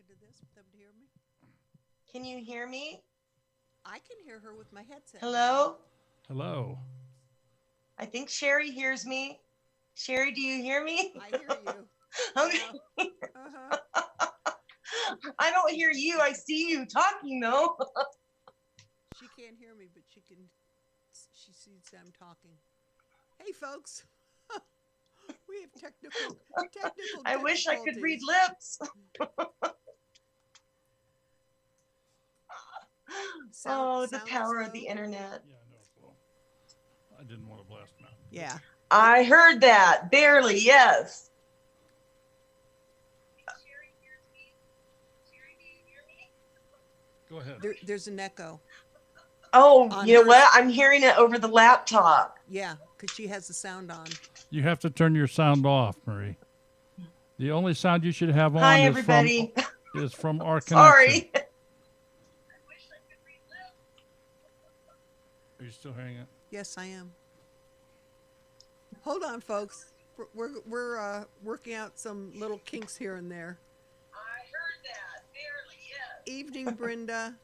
to this for them to hear me? Can you hear me? I can hear her with my headset. Hello? Hello. I think Sherry hears me. Sherry, do you hear me? I hear you. Okay. Uh-huh. I don't hear you. I see you talking though. She can't hear me, but she sees them talking. Hey, folks. We have technical I wish I could read difficulties. lips. Sound the is power of low. the internet. Yeah, I know it's low. I didn't want to blast them out. Yeah. I heard that. Barely, yes. Sherry hears me. Sherry, do you hear me? Go ahead. There's an echo. Oh, On you know hers. what? I'm hearing it over the laptop. Yeah, because she has the sound on. You have to turn your sound off, Marie. The only sound you should have on Hi, everybody. is from our connection. Sorry. Are you still hearing it? Yes, I am. Hold on, folks. We're working out some little kinks here and there. I heard that. Barely, yes. Evening, Brenda.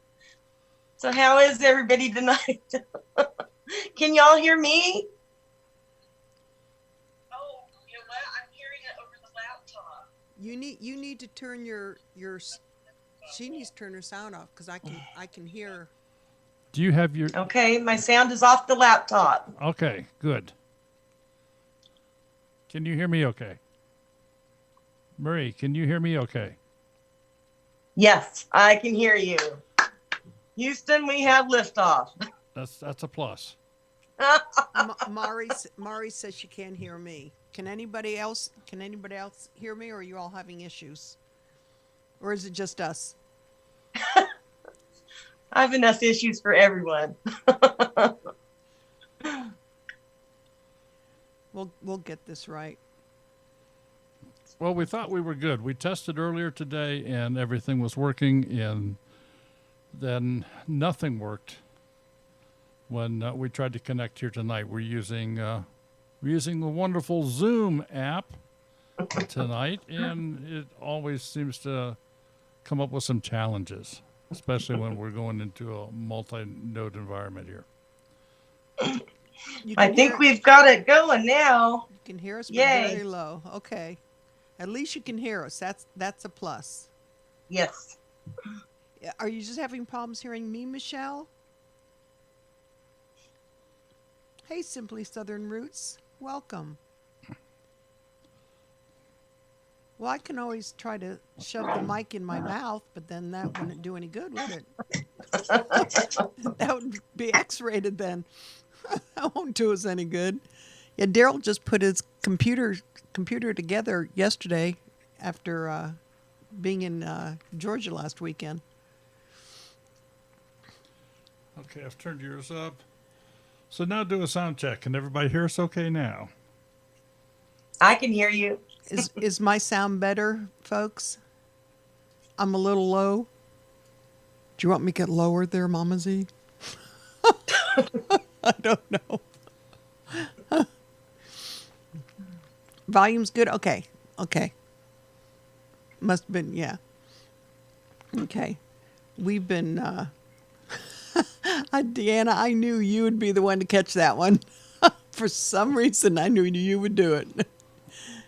So how is everybody tonight? Can y'all hear me? Oh, you know what? I'm hearing it over the laptop. You need to turn your she needs to turn her sound off because I can hear. Do you have your... Okay, my sound is off the laptop. Okay, good. Can you hear me okay? Marie, can you hear me okay? Yes, I can hear you. Houston, we have liftoff. That's a plus. Mari says she can't hear me. Can anybody else hear me, or are you all having issues? Or is it just us? I have enough issues for everyone. We'll get this right. Well, we thought we were good. We tested earlier today and everything was working, and then nothing worked when we tried to connect here tonight. We're using the wonderful Zoom app tonight, and it always seems to come up with some challenges, especially when we're going into a multi-node environment here. I think we've got it going now. You can hear us, but Yay. very low. Okay. At least you can hear us. That's a plus. Yes. Are you just having problems hearing me, Michelle? Hey, Simply Southern Roots. Welcome. Well, I can always try to shove the mic in my mouth, but then that wouldn't do any good, would it? That would be X-rated then. That won't do us any good. Yeah, Daryl just put his computer together yesterday after being in Georgia last weekend. Okay, I've turned yours up. So now do a sound check. Can everybody hear us okay now? I can hear you. Is my sound better, folks? I'm a little low. Do you want me to get lower there, Mama Z? I don't know. Volume's good? Okay. Must have been, yeah. Okay. We've been, Deanna, I knew you would be the one to catch that one. For some reason, I knew you would do it.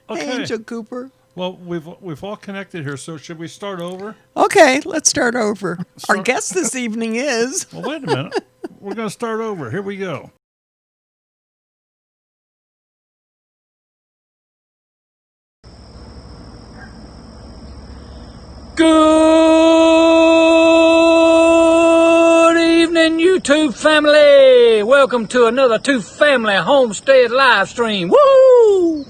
Okay. Hey, Angel Cooper. Well, we've all connected here, so should we start over? Okay, let's start over. Our guest this evening is... Well, wait a minute. We're going to start over. Here we go. Good evening, YouTube family. Welcome to another Two Family Homestead live stream. Woo!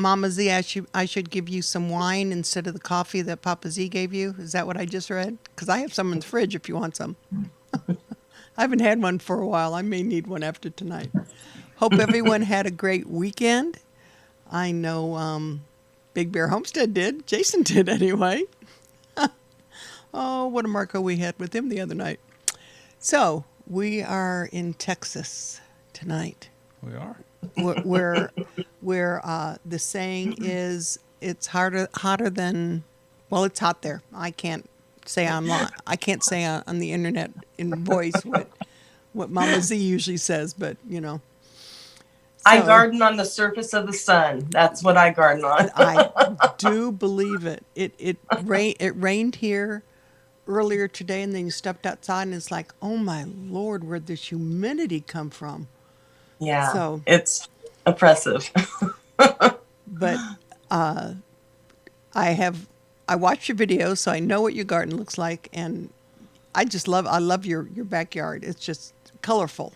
Mama Z, I should give you some wine instead of the coffee that Papa Z gave you. Is that what I just read? Because I have some in the fridge if you want some. I haven't had one for a while. I may need one after tonight. Hope everyone had a great weekend. I know Big Bear Homestead did. Jason did anyway. Oh, what a Marco we had with him the other night. So we are in Texas tonight. We are. Where the saying is, it's hotter than, well, it's hot there. I can't say online. I can't say on the internet in voice what Mama Z usually says, but you know. I So, garden on the surface of the sun. That's what I garden on. I do believe it. It rained here earlier today, and then you stepped outside, and it's like, oh my Lord, where'd this humidity come from? Yeah, So it's oppressive. but I watched your video, so I know what your garden looks like, and I love your backyard. It's just colorful.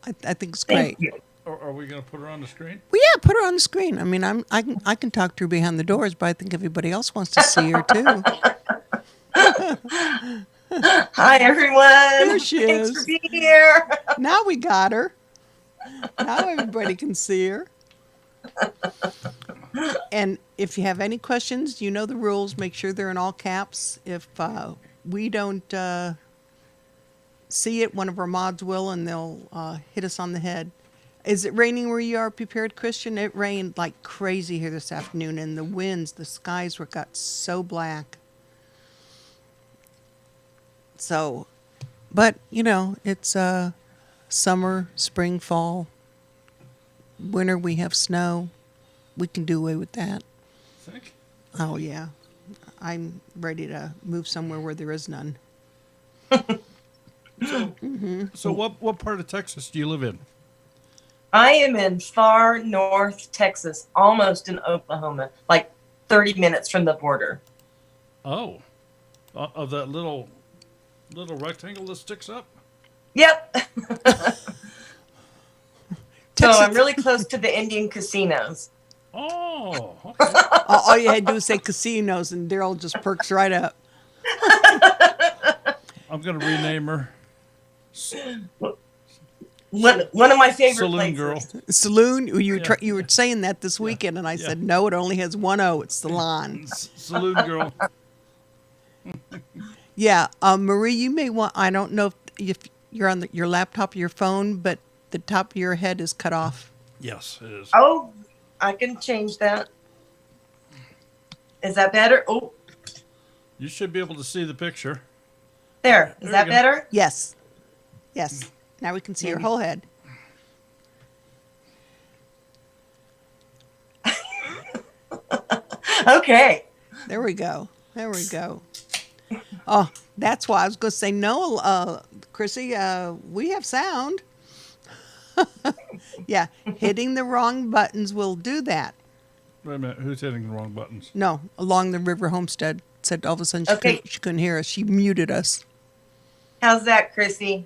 I think it's great. Thank you. Are we going to put her on the screen? Well, yeah, put her on the screen. I mean, I can talk to her behind the doors, but I think everybody else wants to see her too. Hi, everyone. There she Thanks is. for being here. Now we got her. Now everybody can see her. And if you have any questions, you know the rules. Make sure they're in all caps. If we don't see it, one of our mods will, and they'll hit us on the head. Is it raining where you are, Prepared Christian? It rained like crazy here this afternoon, and the winds, the skies got so black. So, but, you know, it's summer, spring, fall. Winter, we have snow. We can do away with that. Think? Oh, yeah. I'm ready to move somewhere where there is none. So what part of Texas do you live in? I am in far north Texas, almost in Oklahoma, like 30 minutes from the border. Oh, of that little rectangle that sticks up? Yep. So Texas, I'm really close to the Indian casinos. Oh, okay. all you had to do was say casinos, and Daryl just perks right up. I'm going to rename her One of my favorite Saloon places. Girl. Saloon, you Yeah. you were saying that this weekend, and I said, no, it only has one O. It's Salon. Saloon Girl. Yeah, Marie, you may want, I don't know if you're on your laptop or your phone, but the top of your head is cut off. Yes, it is. Oh, I can change that. Is that better? Oh, You should be able to see the picture. there. There Is that you go. better? Yes. Yes. Now we can see your whole head. Okay. There we go. There we go. Oh, that's why I was going to say, no, Chrissy, we have sound. Yeah, hitting the wrong buttons will do that. Wait a minute, who's hitting the wrong buttons? No, along the River Homestead said all of a sudden Okay. she couldn't hear us. She muted us. How's that, Chrissy?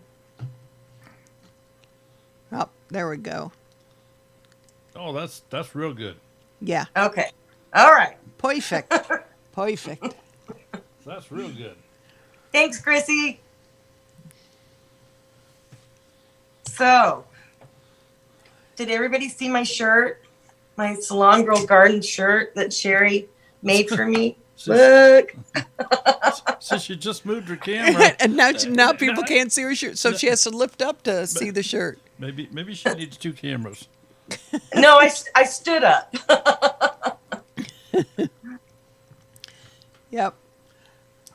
Oh, there we go. Oh, that's real good. Yeah, Okay. All right. perfect. Perfect. That's real good. Thanks, Chrissy. So, did everybody see my shirt? My Salongirl Gardens shirt that Sherry made for me? Look. Since she just moved her camera, And now people can't see her shirt, so she has to lift up to see the shirt. maybe she needs two cameras. No, I stood up. Yep.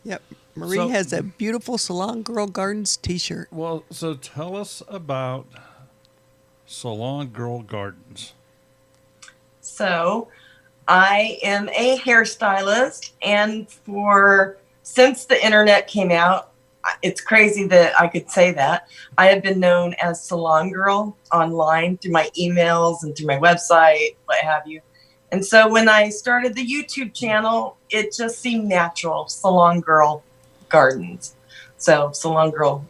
Yep. Marie So- has a beautiful Salongirl Gardens t-shirt. Well, so tell us about Salongirl Gardens. So, I am a hairstylist, and since the internet came out, it's crazy that I could say that. I have been known as Salon Girl online through my emails and through my website, what have you. And so when I started the YouTube channel, it just seemed natural, Salon Girl Gardens. So Salon Girl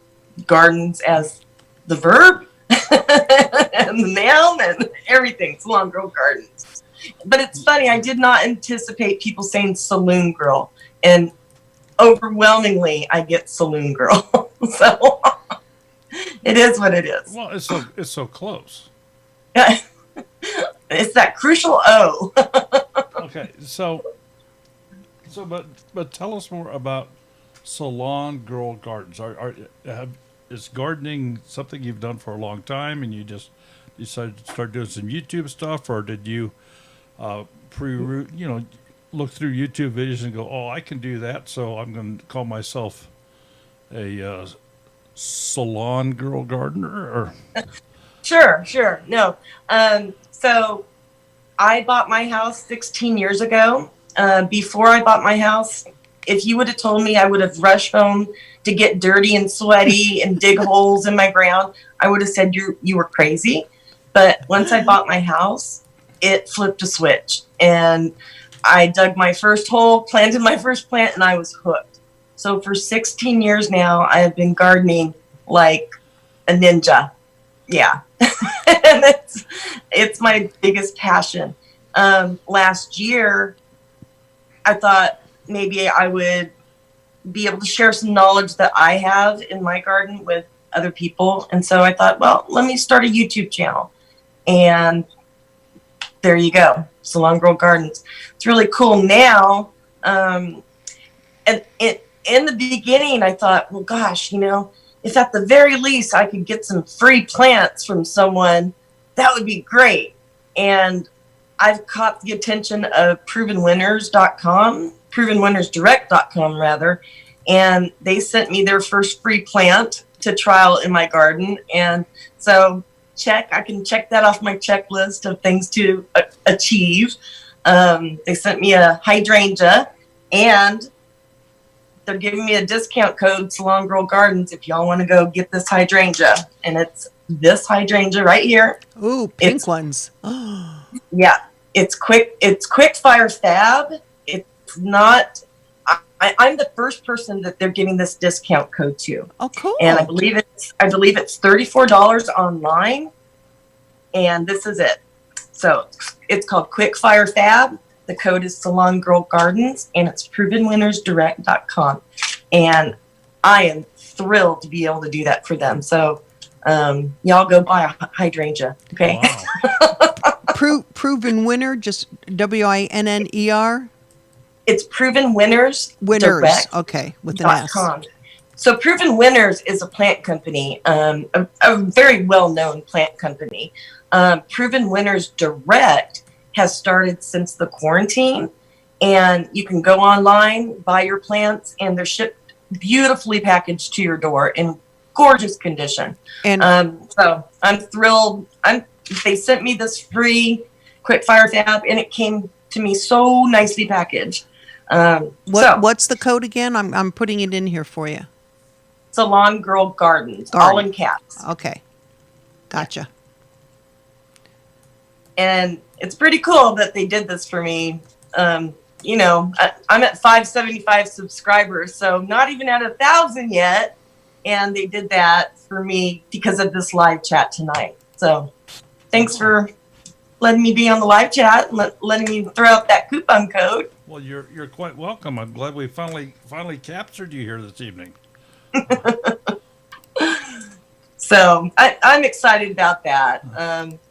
Gardens as the verb and the noun and everything, Salon Girl Gardens. But it's funny, I did not anticipate people saying saloon girl, and overwhelmingly I get saloon girl. So it is what it is. Well, it's so close. It's that crucial O. Okay, but tell us more about Salongirl Gardens. Is gardening something you've done for a long time, and you just decided to start doing some YouTube stuff, or did you look through YouTube videos and go, oh, I can do that, so I'm going to call myself a salon girl gardener? Or Sure. No. So I bought my house 16 years ago. Before I bought my house, if you would have told me I would have rushed home to get dirty and sweaty and dig holes in my ground, I would have said you were crazy. But once I bought my house, it flipped a switch, and I dug my first hole, planted my first plant, and I was hooked. So for 16 years now, I have been gardening like a ninja. Yeah. And it's my biggest passion. Last year, I thought maybe I would be able to share some knowledge that I have in my garden with other people. And so I thought, well, let me start a YouTube channel. And there you go, Salongirl Gardens. It's really cool now. And in the beginning, I thought, well, gosh, if at the very least I could get some free plants from someone, that would be great. And I've caught the attention of provenwinnersdirect.com rather, and they sent me their first free plant to trial in my garden. And so I can check that off my checklist of things to achieve. They sent me a hydrangea, and they're giving me a discount code, Salongirl Gardens, if y'all want to go get this hydrangea. And it's this hydrangea right here. Ooh, pink ones. Yeah, it's quick fire fab. It's not. I'm the first person that they're giving this discount code to. Oh, cool. And I believe it's $34 online, and this is it. So it's called Quick Fire Fab. The code is Salongirl Gardens, and it's provenwinnersdirect.com. And I am thrilled to be able to do that for them. So y'all go buy a hydrangea, okay? wow. Proven winner, just WINNER. It's Proven Winners. Winners, Direct. okay, with an S. .com. So Proven Winners is a plant company, a very well-known plant company. Proven Winners Direct has started since the quarantine, and you can go online, buy your plants, and they're shipped beautifully packaged to your door in gorgeous condition. And so I'm thrilled. They sent me this free Quick Fire Fab, and it came to me so nicely packaged. What's the code again? I'm putting it in here for you. Salongirl Gardens, all in caps. Okay, gotcha. And it's pretty cool that they did this for me. I'm at 575 subscribers, so not even at 1,000 yet. And they did that for me because of this live chat tonight. So thanks for letting me be on the live chat and letting me throw out that coupon code. Well, you're quite welcome. I'm glad we finally captured you here this evening. So I'm excited about that.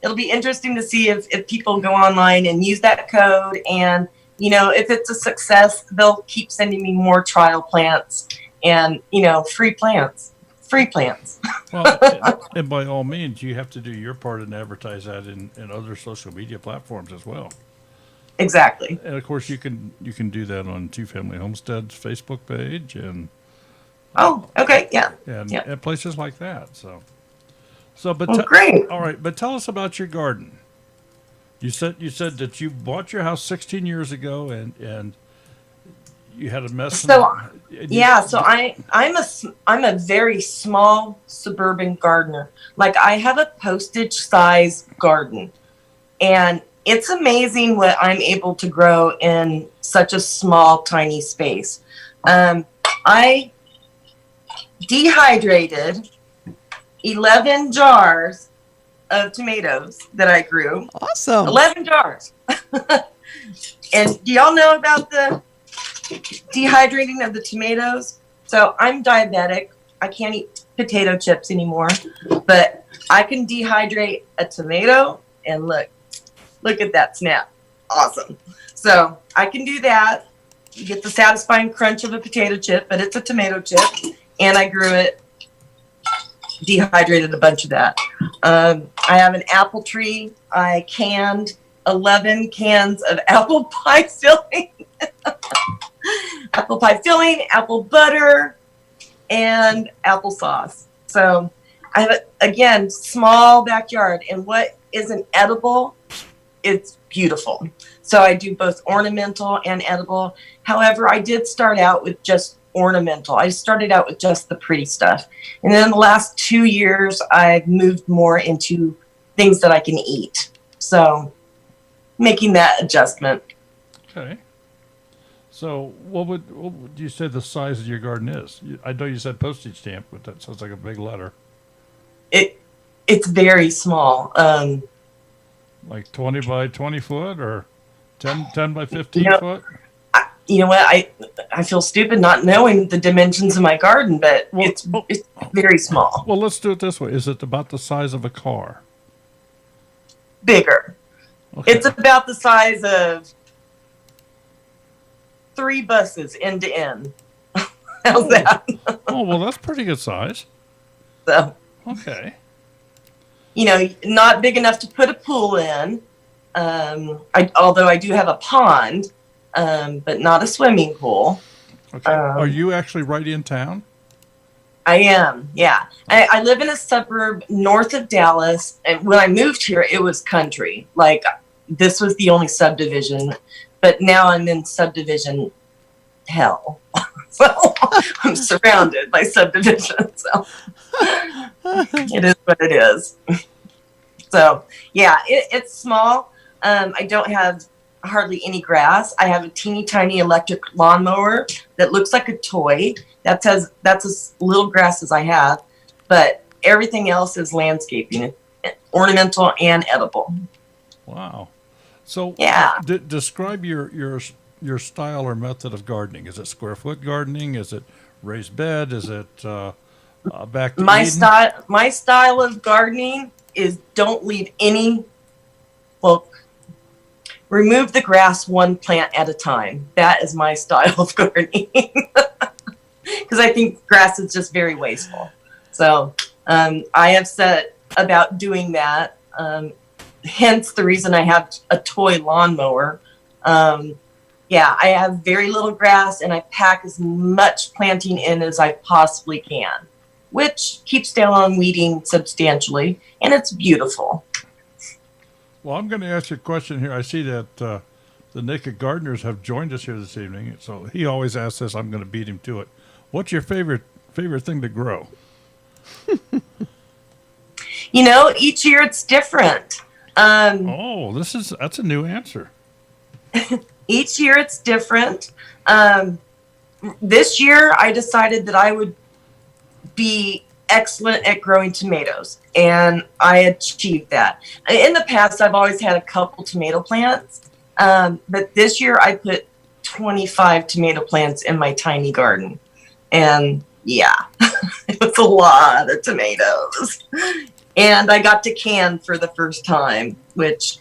It'll be interesting to see if people go online and use that code, and if it's a success, they'll keep sending me more trial plants and free plants. Well, and by all means, you have to do your part and advertise that in other social media platforms as well. Exactly. And of course, you can do that on Two Family Homestead's Facebook page and okay, yeah, and places like that. Great. All right, but tell us about your garden. You said that you bought your house 16 years ago, and you had a mess. So I'm a very small suburban gardener. Like, I have a postage size garden, and it's amazing what I'm able to grow in such a small, tiny space. I dehydrated 11 jars of tomatoes that I grew. Awesome. 11 jars. And do y'all know about the dehydrating of the tomatoes? So I'm diabetic. I can't eat potato chips anymore, but I can dehydrate a tomato and look at that snap. Awesome. So I can do that. You get the satisfying crunch of a potato chip, but it's a tomato chip, and I grew it, dehydrated a bunch of that. I have an apple tree. I canned 11 cans of apple pie filling, apple pie filling, apple butter, and applesauce. So I have, again, small backyard, and what isn't edible, it's beautiful. So I do both ornamental and edible. However, I did start out with just ornamental. I started out with just the pretty stuff. And then the last 2 years, I've moved more into things that I can eat. So making that adjustment. Okay. So what would you say the size of your garden is? I know you said postage stamp, but that sounds like a big letter. It's very small. Like 20 by 20 foot or 10 by 15 foot? You know what? I feel stupid not knowing the dimensions of my garden, but it's very small. Well, let's do it this way. Is it about the size of a car? Bigger. Okay. It's about the size of 3 buses end to end. How's that? Oh, well, that's pretty good size. So, Okay. you know, not big enough to put a pool in. Although I do have a pond, but not a swimming pool. Okay. Are you actually right in town? I am, yeah. I live in a suburb north of Dallas, and when I moved here, it was country. Like, this was the only subdivision, but now I'm in subdivision hell. So I'm surrounded by subdivisions. So it is what it is. So yeah, it's small. I don't have hardly any grass. I have a teeny tiny electric lawnmower that looks like a toy. That's as little grass as I have, but everything else is landscaping, ornamental and edible. Wow. So Yeah. Describe your style or method of gardening. Is it square foot gardening? Is it raised bed? Is it back to My Eden? my style of gardening is don't leave any, well, remove the grass one plant at a time. That is my style of gardening. Because I think grass is just very wasteful. So I have set about doing that. Hence the reason I have a toy lawnmower. Yeah, I have very little grass, and I pack as much planting in as I possibly can, which keeps down on weeding substantially, and it's beautiful. Well, I'm going to ask you a question here. I see that the Naked Gardeners have joined us here this evening. So he always asks this. I'm going to beat him to it. What's your favorite thing to grow? You know, each year it's different. Oh, that's a new answer. Each year it's different. This year I decided that I would be excellent at growing tomatoes, and I achieved that. In the past, I've always had a couple tomato plants, but this year I put 25 tomato plants in my tiny garden, and yeah, it was a lot of tomatoes. And I got to can for the first time, which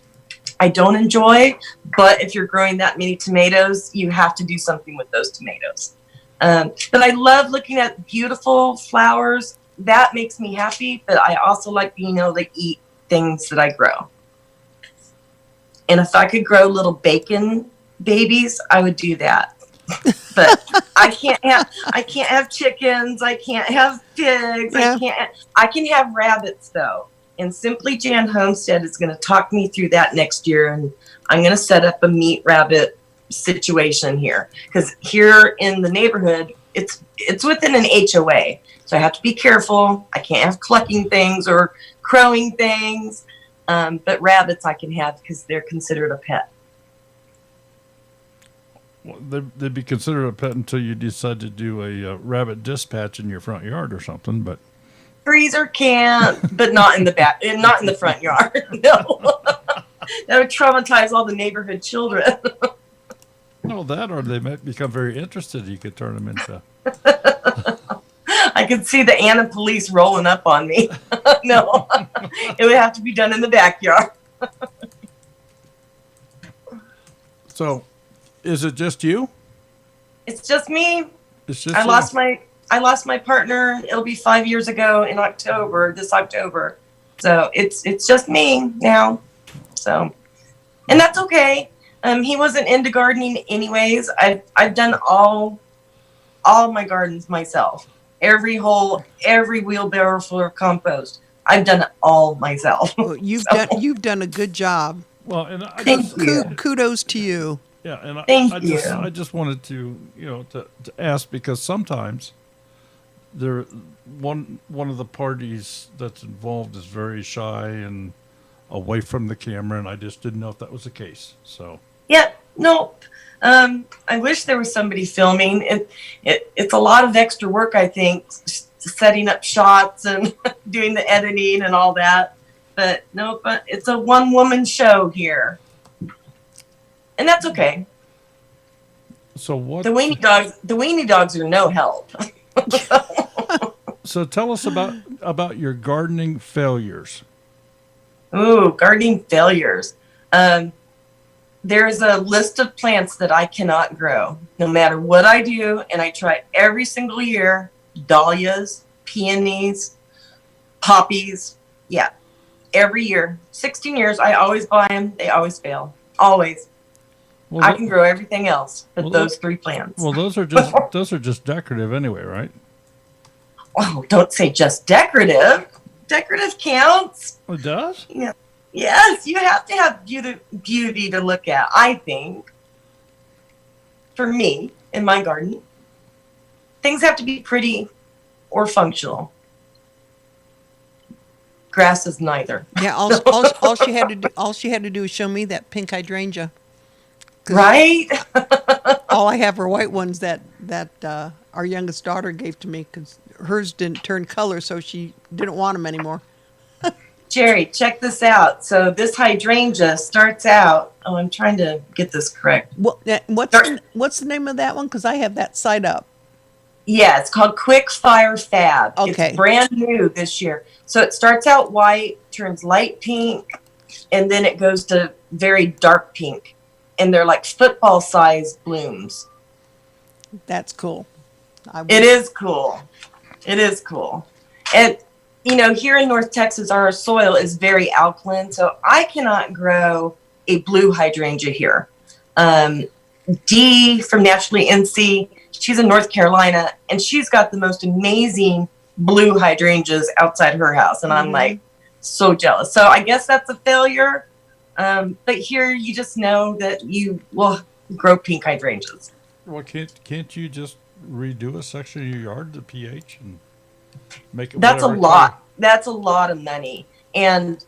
I don't enjoy, but if you're growing that many tomatoes, you have to do something with those tomatoes. But I love looking at beautiful flowers. That makes me happy, but I also like being able to eat things that I grow. And if I could grow little bacon babies, I would do that. But I can't have chickens, I can't have pigs, Yeah. I can have rabbits though. And Simply Jan Homestead is going to talk me through that next year, and I'm going to set up a meat rabbit situation here, because here in the neighborhood it's within an HOA, so I have to be careful. I can't have clucking things or crowing things, but rabbits I can have because they're considered a pet. Well, they'd be considered a pet until you decide to do a rabbit dispatch in your front yard or something. But Freezer can't, but not in the back, not in the front yard. No. That would traumatize all the neighborhood children. No, that or they might become very interested. You could turn them into. I could see the Anna police rolling up on me. No, it would have to be done in the backyard. So, is it just you? It's just me. It's just I you? lost my partner. It'll be 5 years ago in October, this October. So it's just me now. So, and that's okay. He wasn't into gardening anyways. I've done all my gardens myself. Every hole, every wheelbarrow full of compost. I've done it all myself. Well, you've done a good job. Well, and I Thank just, you. Kudos to you. yeah, and Thank I you. just wanted to, to ask because sometimes there one of the parties that's involved is very shy and away from the camera, and I just didn't know if that was the case. So. Yeah, no. I wish there was somebody filming. It's a lot of extra work, I think, setting up shots and doing the editing and all that. But no, but it's a one-woman show here, and that's okay. So what? The weenie dogs are no help. So tell us about your gardening failures. Ooh, gardening failures. There's a list of plants that I cannot grow, no matter what I do, and I try every single year. Dahlias, peonies, poppies. Yeah, every year. 16 years, I always buy them. They always fail. Always. Well, I can grow everything else but well, those 3 plants. Well, those are just decorative anyway, right? Oh, don't say just decorative. Decorative counts. It does? Yeah. Yes, you have to have beauty to look at, I think. For me, in my garden, things have to be pretty or functional. Grass is neither. Yeah, all she had to do is show me that pink hydrangea. Right? All I have are white ones that our youngest daughter gave to me because hers didn't turn color, so she didn't want them anymore. Jerry, check this out. So this hydrangea starts out. Oh, I'm trying to get this correct. What's the name of that one? Because I have that side up. Yeah, it's called Quick Fire Fab. Okay. It's brand new this year. So it starts out white, turns light pink, and then it goes to very dark pink. And they're like football-sized blooms. That's cool. It is cool. It is cool. And, here in North Texas, our soil is very alkaline, so I cannot grow a blue hydrangea here. Dee from Naturally NC, she's in North Carolina, and she's got the most amazing blue hydrangeas outside her house. And I'm like so jealous. So I guess that's a failure. But here you just know that you will grow pink hydrangeas. Well, can't you just redo a section of your yard, the pH, and make it? That's a whatever lot. color? That's a lot of money. And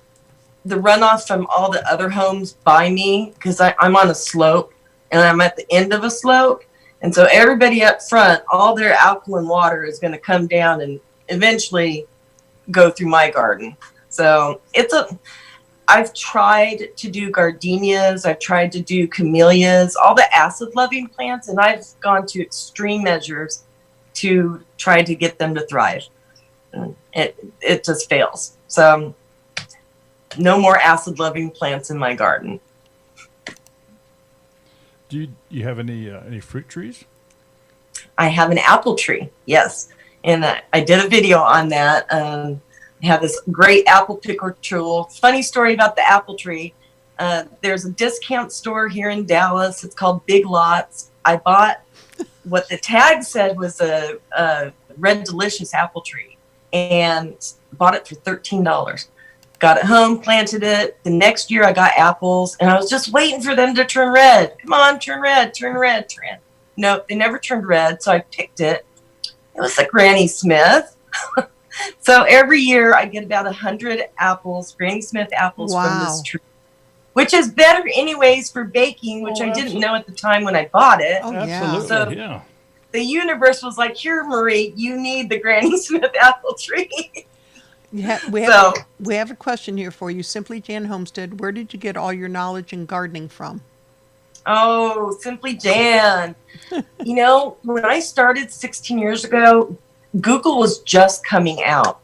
the runoff from all the other homes by me, because I'm on a slope and I'm at the end of a slope. And so everybody up front, all their alkaline water is going to come down and eventually go through my garden. So I've tried to do gardenias. I've tried to do camellias, all the acid-loving plants, and I've gone to extreme measures to try to get them to thrive. It just fails. So no more acid-loving plants in my garden. Do you have any fruit trees? I have an apple tree, yes. And I did a video on that. I have this great apple picker tool. Funny story about the apple tree. There's a discount store here in Dallas. It's called Big Lots. I bought what the tag said was a Red Delicious apple tree and bought it for $13. Got it home, planted it. The next year I got apples and I was just waiting for them to turn red. Come on, turn red, turn red, turn. Nope, they never turned red. So I picked it. It was a Granny Smith. So every year I get about 100 apples, Granny Smith apples from this tree, which is better anyways for baking, which I didn't know at the time when I bought it. Oh, Absolutely, So yeah. the universe was like, here, Marie, you need the Granny Smith apple tree. So, we have a question here for you. Simply Jan Homestead, where did you get all your knowledge in gardening from? oh, Simply Jan. You know, when I started 16 years ago, Google was just coming out.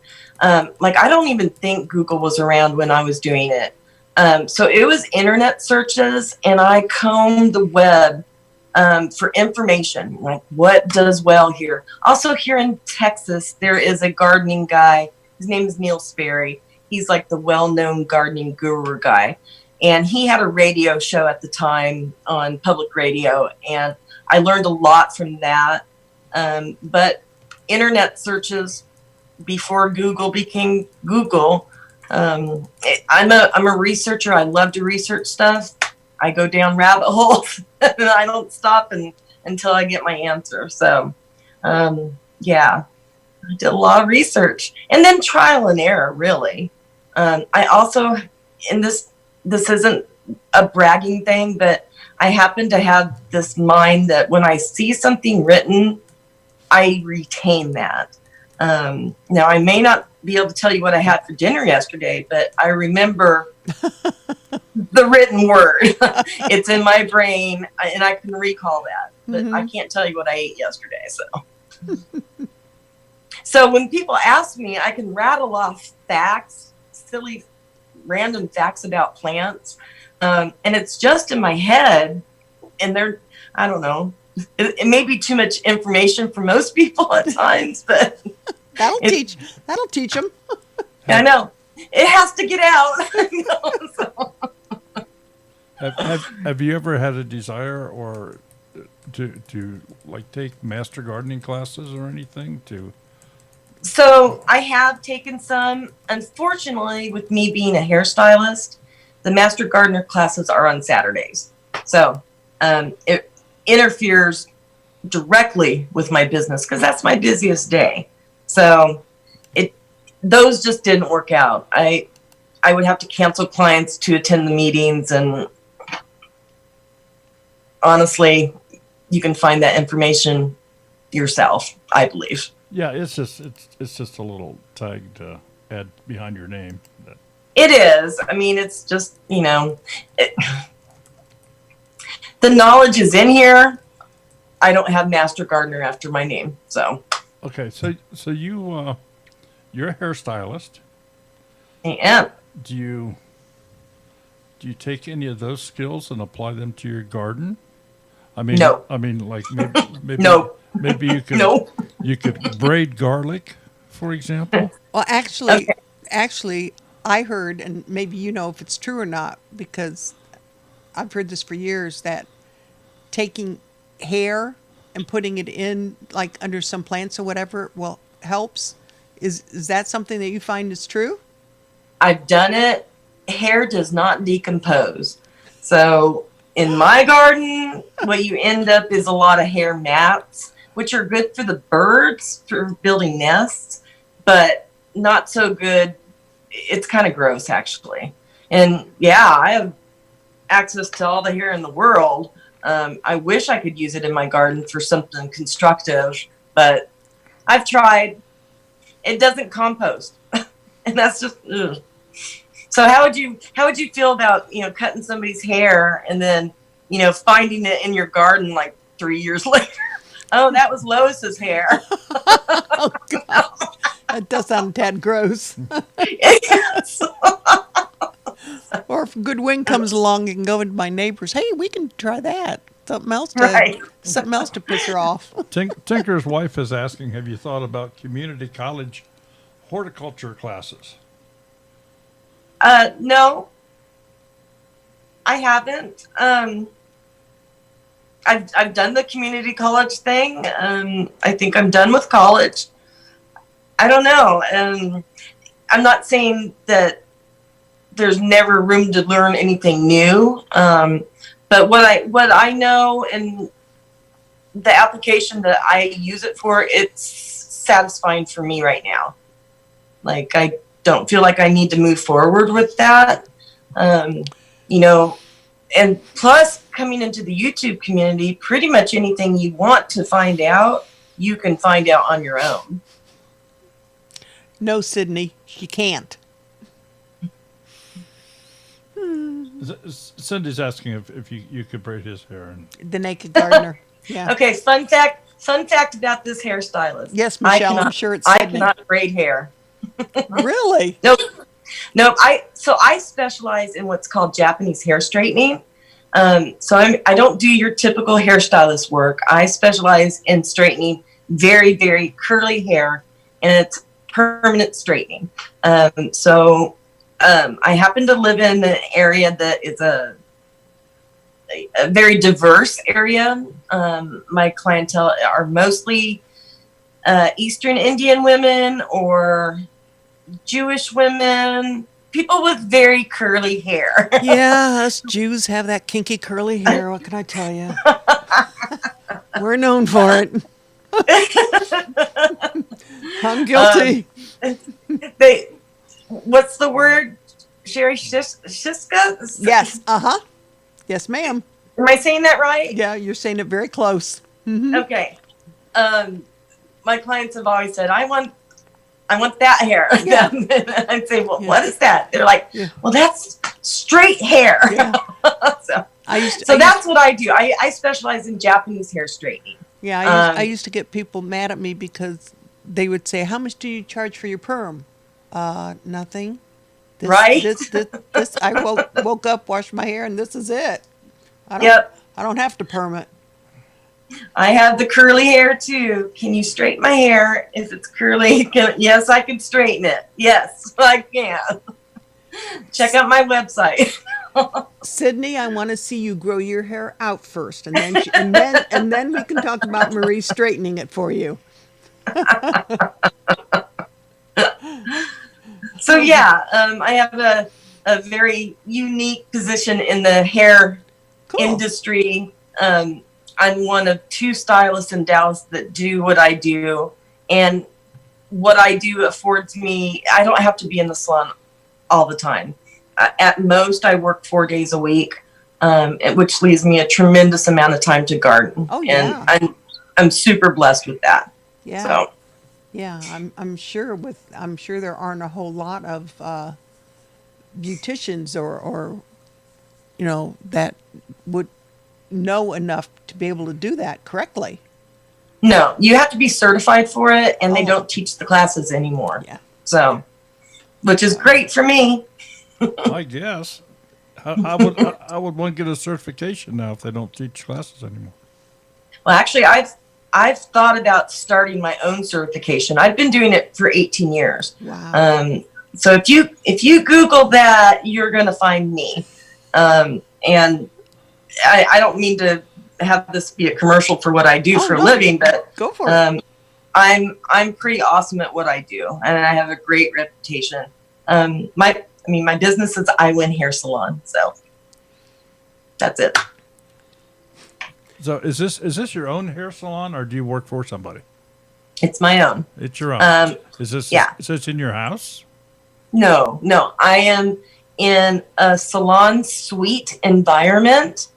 Like, I don't even think Google was around when I was doing it. So it was internet searches, and I combed the web for information, like what does well here. Also, here in Texas, there is a gardening guy. His name is Neil Sperry. He's like the well-known gardening guru guy. And he had a radio show at the time on public radio, and I learned a lot from that. But internet searches before Google became Google. I'm a researcher. I love to research stuff. I go down rabbit holes and I don't stop until I get my answer. So, yeah, I did a lot of research and then trial and error, really. I also, and this isn't a bragging thing, but I happen to have this mind that when I see something written, I retain that. Now, I may not be able to tell you what I had for dinner yesterday, but I remember the written word. It's in my brain, and I can recall that. But I can't tell you what I ate yesterday. So when people ask me, I can rattle off facts, silly, random facts about plants, and it's just in my head, and I don't know. It may be too much information for most people at times, but that'll teach them. I know it has to get out. So. Have you ever had a desire or to like take master gardening classes or anything to? So I have taken some. Unfortunately, with me being a hairstylist, the master gardener classes are on Saturdays, so it interferes directly with my business because that's my busiest day. So those just didn't work out. I would have to cancel clients to attend the meetings, and honestly, you can find that information yourself, I believe. Yeah, it's just a little tag to add behind your name. It is. I mean, it's just, the knowledge is in here. I don't have master gardener after my name, so. Okay, so you're a hairstylist. I am. Do you take any of those skills and apply them to your garden? I mean, no. I mean, like maybe no. Maybe you could no. You could braid garlic, for example. Well, actually, I heard, and maybe you know if it's true or not, because I've heard this for years, that taking hair and putting it in like under some plants or whatever helps. Is that something that you find is true? I've done it. Hair does not decompose. So in my garden, what you end up is a lot of hair mats, which are good for the birds for building nests, but not so good. It's kind of gross, actually. And yeah, I have access to all the hair in the world. I wish I could use it in my garden for something constructive, but I've tried. It doesn't compost, and that's just ugh. So how would you feel about cutting somebody's hair and then finding it in your garden like 3 years later? Oh, that was Lois's hair. Oh God, that does sound a tad gross. Yes. Or if a good wind comes along, you can go into my neighbor's. Hey, we can try that. Something else to piss her off. Tinker's wife is asking, have you thought about community college horticulture classes? No, I haven't. I've done the community college thing. I think I'm done with college. I don't know. I'm not saying that there's never room to learn anything new. But what I know and the application that I use it for, it's satisfying for me right now. Like, I don't feel like I need to move forward with that. And plus coming into the YouTube community, pretty much anything you want to find out, you can find out on your own. No, Sydney, you can't. Cindy's asking if you could braid his hair. And The naked gardener. Yeah. Okay, fun fact about this hairstylist. Yes, Michelle, I'm sure it's I Sydney. cannot braid hair. Really? Nope. Nope. I specialize in what's called Japanese hair straightening. So I don't do your typical hairstylist work. I specialize in straightening very, very curly hair, and it's permanent straightening. I happen to live in an area that is a very diverse area. My clientele are mostly Eastern Indian women or Jewish women, people with very curly hair. Yeah, us Jews have that kinky curly hair. What can I tell you? We're known for it. I'm guilty. What's the word? Sherry Shiska? Yes. Uh-huh. Yes, ma'am. Am I saying that right? Yeah, you're saying it very close. Okay. My clients have always said, I want that hair. Yeah. I'd say, well, Yeah. what is that? They're like, Yeah. well, that's straight hair. Yeah. So I that's what I do. I specialize in Japanese hair straightening. Yeah, I used to get people mad at me because they would say, "How much do you charge for your perm?" Nothing. Right? This. I woke up, washed my hair, and this is it. Yep. I don't have to perm it. I have the curly hair too. Can you straighten my hair if it's curly? Yes, I can straighten it. Yes, I can. Check out my website. Sydney, I want to see you grow your hair out first, and then and then we can talk about Marie straightening it for you. So yeah, I have a very unique position in the hair Cool. industry. I'm one of 2 stylists in Dallas that do what I do, and what I do affords me, I don't have to be in the salon all the time. At most, I work 4 days a week, which leaves me a tremendous amount of time to garden. Oh, yeah. And I'm super blessed with that. Yeah. So Yeah, I'm sure there aren't a whole lot of beauticians or that would know enough to be able to do that correctly. no, you have to be certified for it, and they Oh. don't teach the classes anymore. Yeah. So, which is great for me. I guess I would want to get a certification now if they don't teach classes anymore. Well, actually, I've thought about starting my own certification. I've been doing it for 18 years. Wow. So if you Google that, you're going to find me. And I don't mean to have this be a commercial for what I do Oh, for a no. living, but Go for it. I'm pretty awesome at what I do, and I have a great reputation. My business is I Win Hair Salon, so that's it. So is this your own hair salon, or do you work for somebody? It's my own. It's your own. Is this in your house? No, I am in a salon suite environment.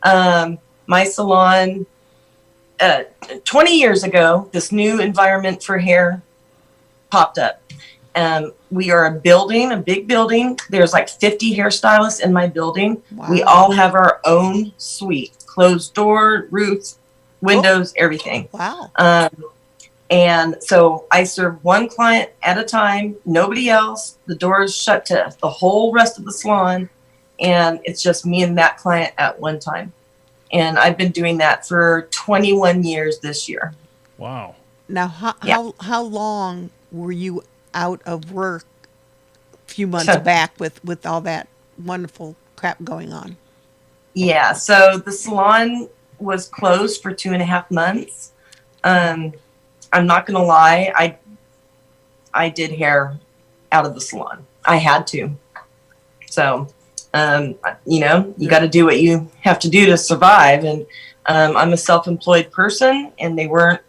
My salon, 20 years ago, this new environment for hair popped up. We are a big building. There's like 50 hairstylists in my building. Wow. We all have our own suite, closed door, roofs, windows, everything. Wow. And so I serve one client at a time, nobody else. The door is shut to the whole rest of the salon, and it's just me and that client at one time. And I've been doing that for 21 years this year. Wow. Now, how long were you out of work a few months back with all that wonderful crap going on? Yeah, so the salon was closed for 2.5 months. I'm not going to lie. I did hair out of the salon. I had to. So, you got to do what you have to do to survive. And I'm a self-employed person, and they weren't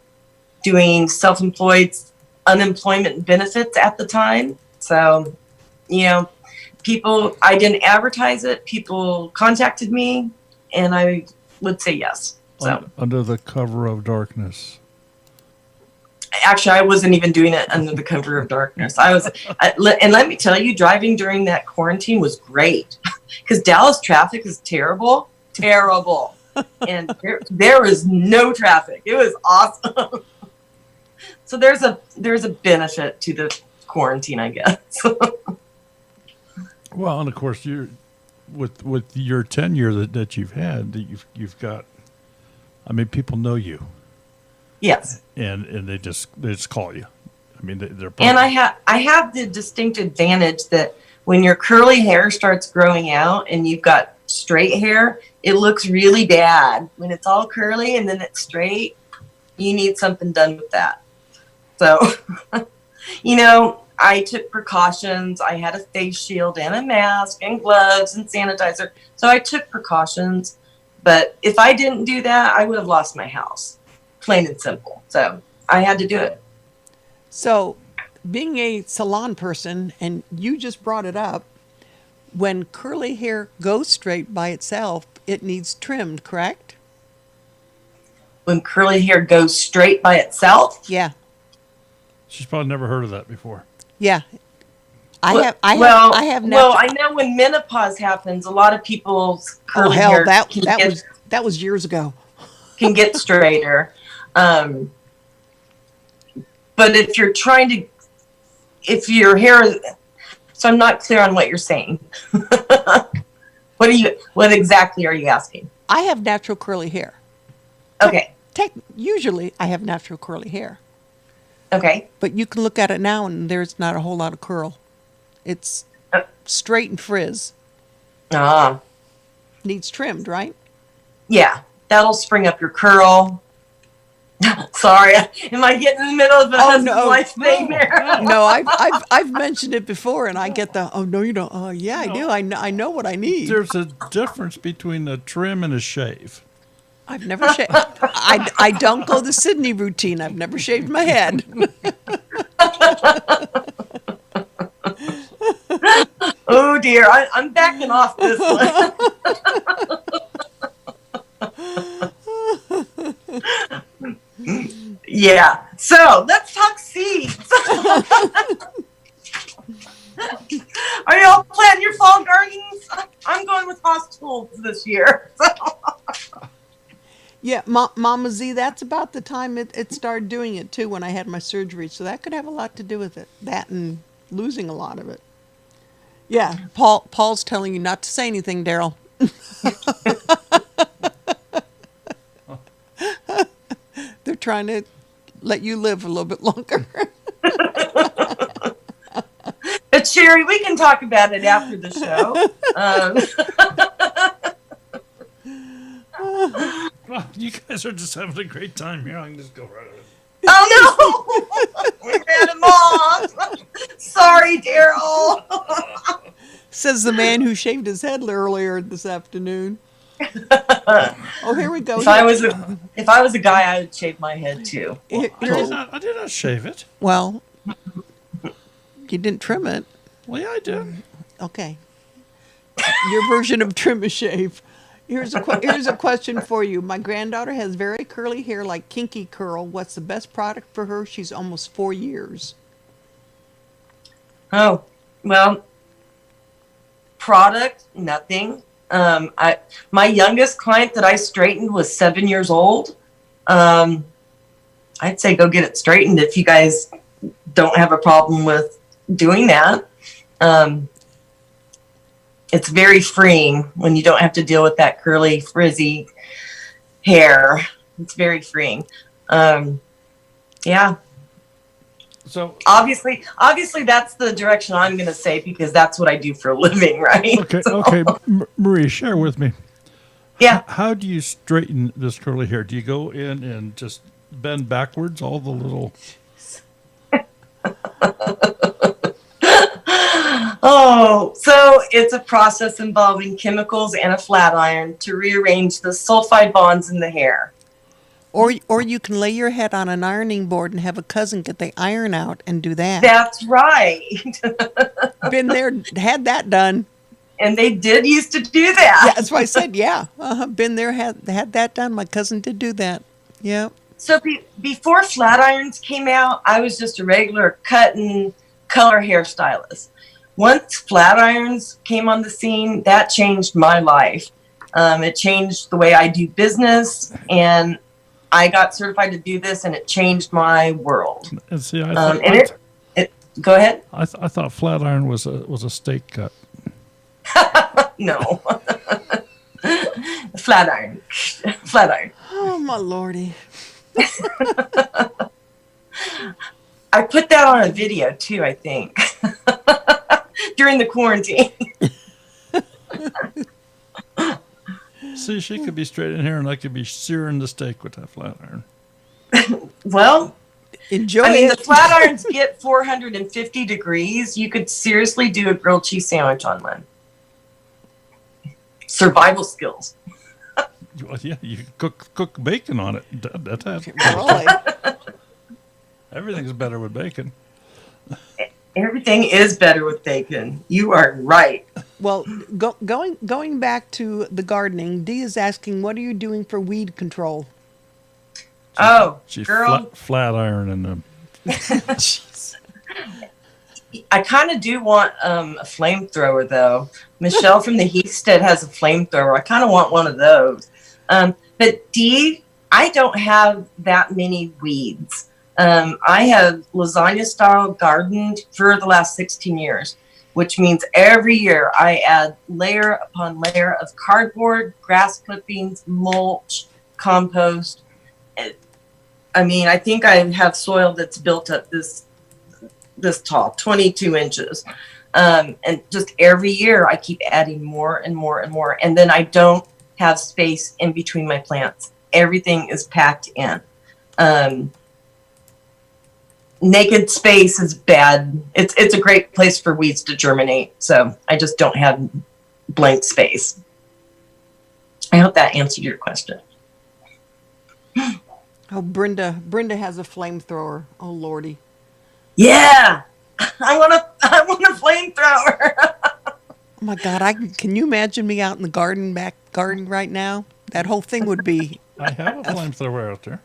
doing self-employed unemployment benefits at the time. So, I didn't advertise it. People contacted me, and I would say yes. So Under the cover of darkness. Actually, I wasn't even doing it under the cover of darkness. And let me tell you, driving during that quarantine was great because Dallas traffic is terrible, terrible. And there was no traffic. It was awesome. So there's a benefit to the quarantine, I guess. Well, and of course, with your tenure that you've had, that you've got. I mean, people know you. Yes. And they just call you. I mean, they're. And I have the distinct advantage that when your curly hair starts growing out and you've got straight hair, it looks really bad. When it's all curly and then it's straight, you need something done with that. So, I took precautions. I had a face shield and a mask and gloves and sanitizer. So I took precautions. But if I didn't do that, I would have lost my house. Plain and simple. So I had to do it. So, being a salon person, and you just brought it up, when curly hair goes straight by itself, it needs trimmed, correct? When curly hair goes straight by itself? Yeah. She's probably never heard of that before. Yeah. I Well, have well, I know when menopause happens, a lot of people's curly hair that was years ago. can get straighter. But if you're if your hair, so I'm not clear on what you're saying. What exactly are you asking? I have natural curly hair. Okay. Usually I have natural curly hair. Okay. But you can look at it now and there's not a whole lot of curl. It's straight and frizz. Needs trimmed, right? Yeah. That'll spring up your curl. Sorry, am I getting in the middle of a husband wife thing there? No, I've mentioned it before, and I get the no, you don't. Oh yeah, I do. I know what I need. There's a difference between a trim and a shave. I've never shaved. I don't go the Sydney routine. I've never shaved my head. Oh dear, I'm backing off this one. Yeah, so let's talk seeds. Are y'all planting your fall gardens? I'm going with hospitals this year. Yeah, Mama Z, that's about the time it started doing it too when I had my surgery. So that could have a lot to do with it. That and losing a lot of it. Yeah, Paul's telling you not to say anything, Daryl. They're trying to let you live a little bit longer. But Sherry, we can talk about it after the show. Well, you guys are just having a great time here. I can just go right ahead. Oh no! We ran him off. Sorry, Daryl. Says the man who shaved his head earlier this afternoon. Oh, here we go. If I was a guy, I would shave my head too. I did not shave it. Well, you didn't trim it. Well, yeah, I did. Okay. Your version of trim a shave. Here's a question for you. My granddaughter has very curly hair like Kinky Curl. What's the best product for her? She's almost 4 years. Oh, well, product, nothing. My youngest client that I straightened was 7 years old. I'd say go get it straightened if you guys don't have a problem with doing that. It's very freeing when you don't have to deal with that curly, frizzy hair. It's very freeing. Yeah. So obviously that's the direction I'm going to say because that's what I do for a living, right? Okay, So, okay. Marie, share with me. Yeah. How do you straighten this curly hair? Do you go in and just bend backwards all the little... Oh, so it's a process involving chemicals and a flat iron to rearrange the sulfide bonds in the hair. Or you can lay your head on an ironing board and have a cousin get the iron out and do that. That's right. Been there, had that done. And they did used to do that. Yeah, that's why I said, yeah. Been there, had that done. My cousin did do that. Yeah. So before flat irons came out, I was just a regular cut and color hairstylist. Once flat irons came on the scene, that changed my life. It changed the way I do business, and I got certified to do this, and it changed my world. And see, Go ahead. I thought flat iron was a steak cut. No. Flat iron. Flat iron. Oh, my lordy. I put that on a video too, I think, during the quarantine. See, she could be straight in here, and I could be searing the steak with that flat iron. Well, Enjoy I mean, it. the flat irons get 450 degrees. You could seriously do a grilled cheese sandwich on one. Survival skills. Well, yeah, you could cook bacon on it. That's Really? everything's better with bacon. Everything is better with bacon. You are right. Well, going back to the gardening, Dee is asking, what are you doing for weed control? Oh, She girl, flat ironing them. Jeez. I kind of do want a flamethrower, though. Michelle from the Heathstead has a flamethrower. I kind of want one of those. But Dee, I don't have that many weeds. I have lasagna-style gardened for the last 16 years, which means every year I add layer upon layer of cardboard, grass clippings, mulch, compost. I mean, I think I have soil that's built up this tall, 22 inches. And just every year I keep adding more and more and more. And then I don't have space in between my plants. Everything is packed in. Naked space is bad. It's a great place for weeds to germinate. So I just don't have blank space. I hope that answered your question. Oh, Brenda has a flamethrower. Oh, lordy. Yeah, I want a flamethrower. Oh my God! Can you imagine me out in the back garden right now? That whole thing would be. I have a flamethrower out there.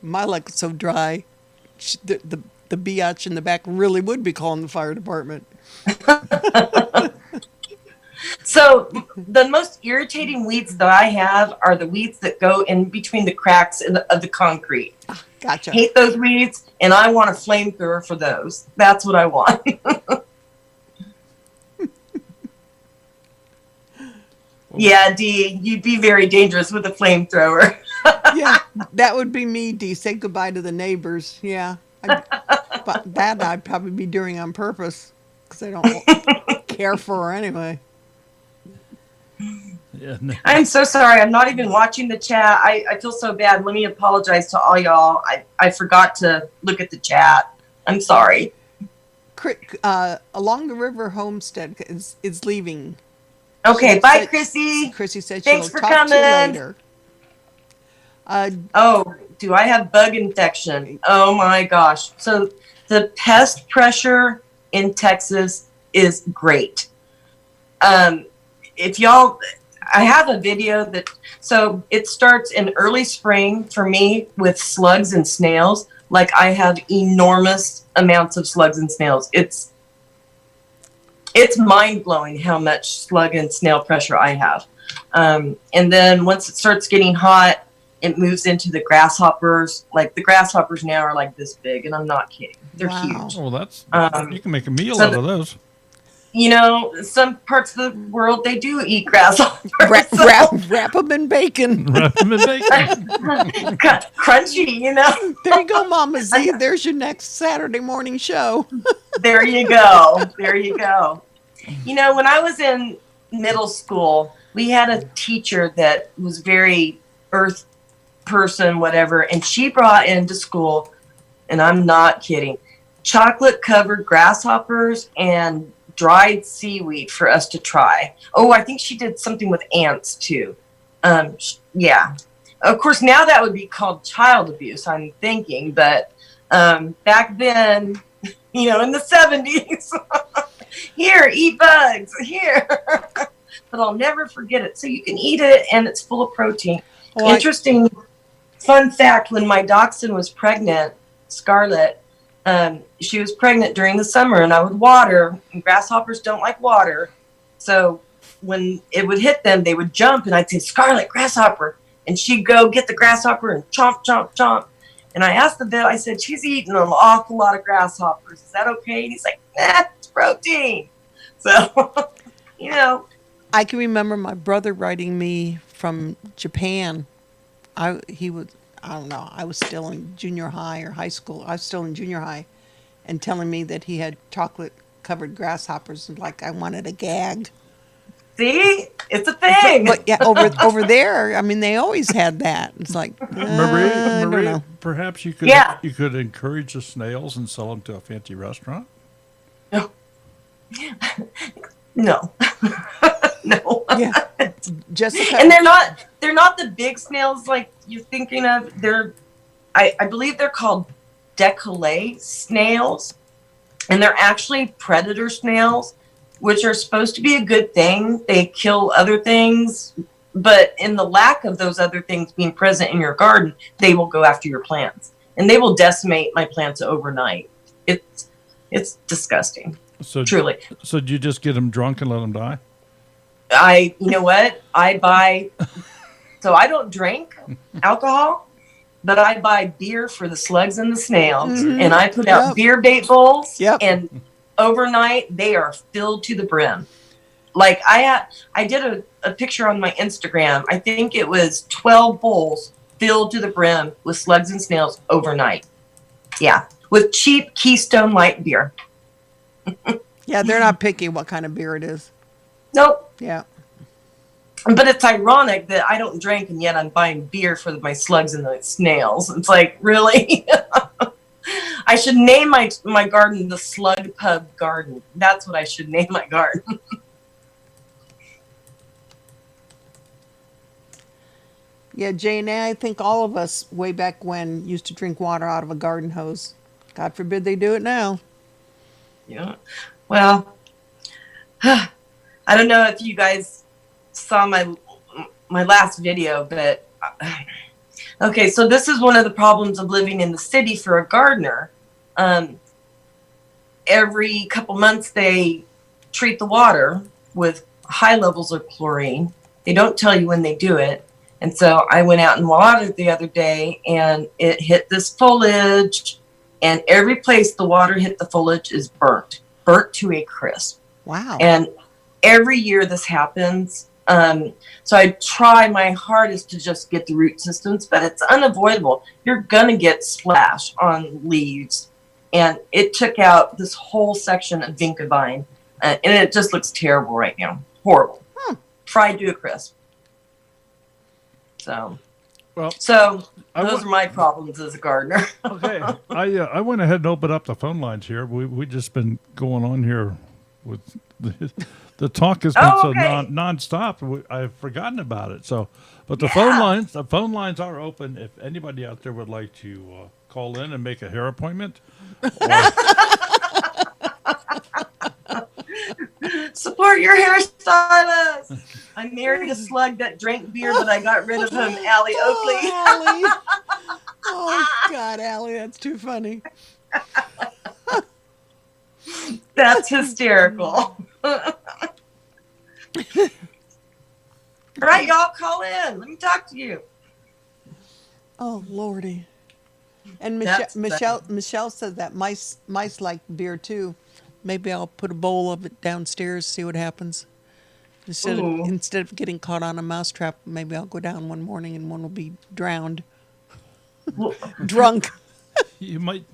My luck is so dry. The biatch in the back really would be calling the fire department. So the most irritating weeds that I have are the weeds that go in between the cracks of the concrete. Gotcha. Hate those weeds, and I want a flamethrower for those. That's what I want. Yeah, Dee, you'd be very dangerous with a flamethrower. Yeah, that would be me, Dee. Say goodbye to the neighbors. Yeah. But that I'd probably be doing on purpose because I don't care for her anyway. Yeah, I'm so sorry. I'm not even watching the chat. I feel so bad. Let me apologize to all y'all. I forgot to look at the chat. I'm sorry. Along the River Homestead is leaving. Okay, bye, Chrissy. Chrissy said Thanks she'll for talk to you coming. later. Oh, do I have bug infection? Oh my gosh. So the pest pressure in Texas is great. If y'all, I have a video so it starts in early spring for me with slugs and snails. Like I have enormous amounts of slugs and snails. It's mind blowing how much slug and snail pressure I have. And then once it starts getting hot, it moves into the grasshoppers. Like the grasshoppers now are like this big, and I'm not kidding. They're huge. Well, you can make a meal so out of those. You know, some parts of the world, they do eat grasshoppers. Wrap them in bacon. Wrap them in bacon. Crunchy, you know. There you go, Mama Z. There's your next Saturday morning show. There you go. There you go. You know, when I was in middle school, we had a teacher that was very earth person, whatever, and she brought into school, and I'm not kidding, chocolate covered grasshoppers and dried seaweed for us to try. Oh, I think she did something with ants too. Yeah. Of course, now that would be called child abuse, I'm thinking, but back then, you know, in the 70s, here, eat bugs, here. But I'll never forget it. So you can eat it, and it's full of protein. Well, Interesting. Fun fact, when my dachshund was pregnant, Scarlett, she was pregnant during the summer, and I would water, and grasshoppers don't like water. So when it would hit them, they would jump, and I'd say, Scarlett, grasshopper. And she'd go get the grasshopper and chomp, chomp, chomp. And I asked the vet, I said, she's eating an awful lot of grasshoppers. Is that okay? And he's like, nah, it's protein. So, you know. I can remember my brother writing me from Japan. I don't know, I was still in junior high or high school. I was still in junior high, and telling me that he had chocolate covered grasshoppers, and like I wanted a gag. See, it's a thing. But yeah, over there, I mean, they always had that. It's like, Marie, I don't know. perhaps you could Yeah. you could encourage the snails and sell them to a fancy restaurant. No. No. No. Yeah, Jessica. And they're not the big snails like you're thinking of. I believe they're called décollé snails, and they're actually predator snails, which are supposed to be a good thing. They kill other things, but in the lack of those other things being present in your garden, they will go after your plants, and they will decimate my plants overnight. It's disgusting. So Truly. So do you just get them drunk and let them die? You know what? So I don't drink alcohol, but I buy beer for the slugs and the snails, and I put out beer bait bowls, and overnight they are filled to the brim. Like I did a picture on my Instagram. I think it was 12 bowls filled to the brim with slugs and snails overnight. Yeah, with cheap Keystone Light beer. Yeah, they're not picky what kind of beer it is. Nope. Yeah. But it's ironic that I don't drink, and yet I'm buying beer for my slugs and the snails. It's like, really? I should name my garden the Slug Pub Garden. That's what I should name my garden. Yeah, Jane, I think all of us way back when used to drink water out of a garden hose. God forbid they do it now. Yeah. Well, I don't know if you guys saw my last video, but okay, so this is one of the problems of living in the city for a gardener. Every couple months they treat the water with high levels of chlorine. They don't tell you when they do it. And so I went out and watered the other day, and it hit this foliage, and every place the water hit the foliage is burnt to a crisp. Wow. And every year this happens. So I try my hardest to just get the root systems, but it's unavoidable. You're going to get splash on leaves. And it took out this whole section of vinca vine. And it just looks terrible right now. Horrible. Fried to a crisp. So those are my problems as a gardener. Okay, I went ahead and opened up the phone lines here. We just been going on here with the talk has been nonstop. I've forgotten about it. So, but the phone lines are open. If anybody out there would like to call in and make a hair appointment, Support your hairstylist. I married a slug that drank beer, but I got rid of him, Allie Oakley. Oh, Allie. Oh, God, Allie, that's too funny. That's hysterical. All right, y'all, call in. Let me talk to you. Oh, Lordy. And That's Michelle said that mice like beer too. Maybe I'll put a bowl of it downstairs, see what happens. Instead of getting caught on a mousetrap, maybe I'll go down one morning and one will be drowned. Drunk. you might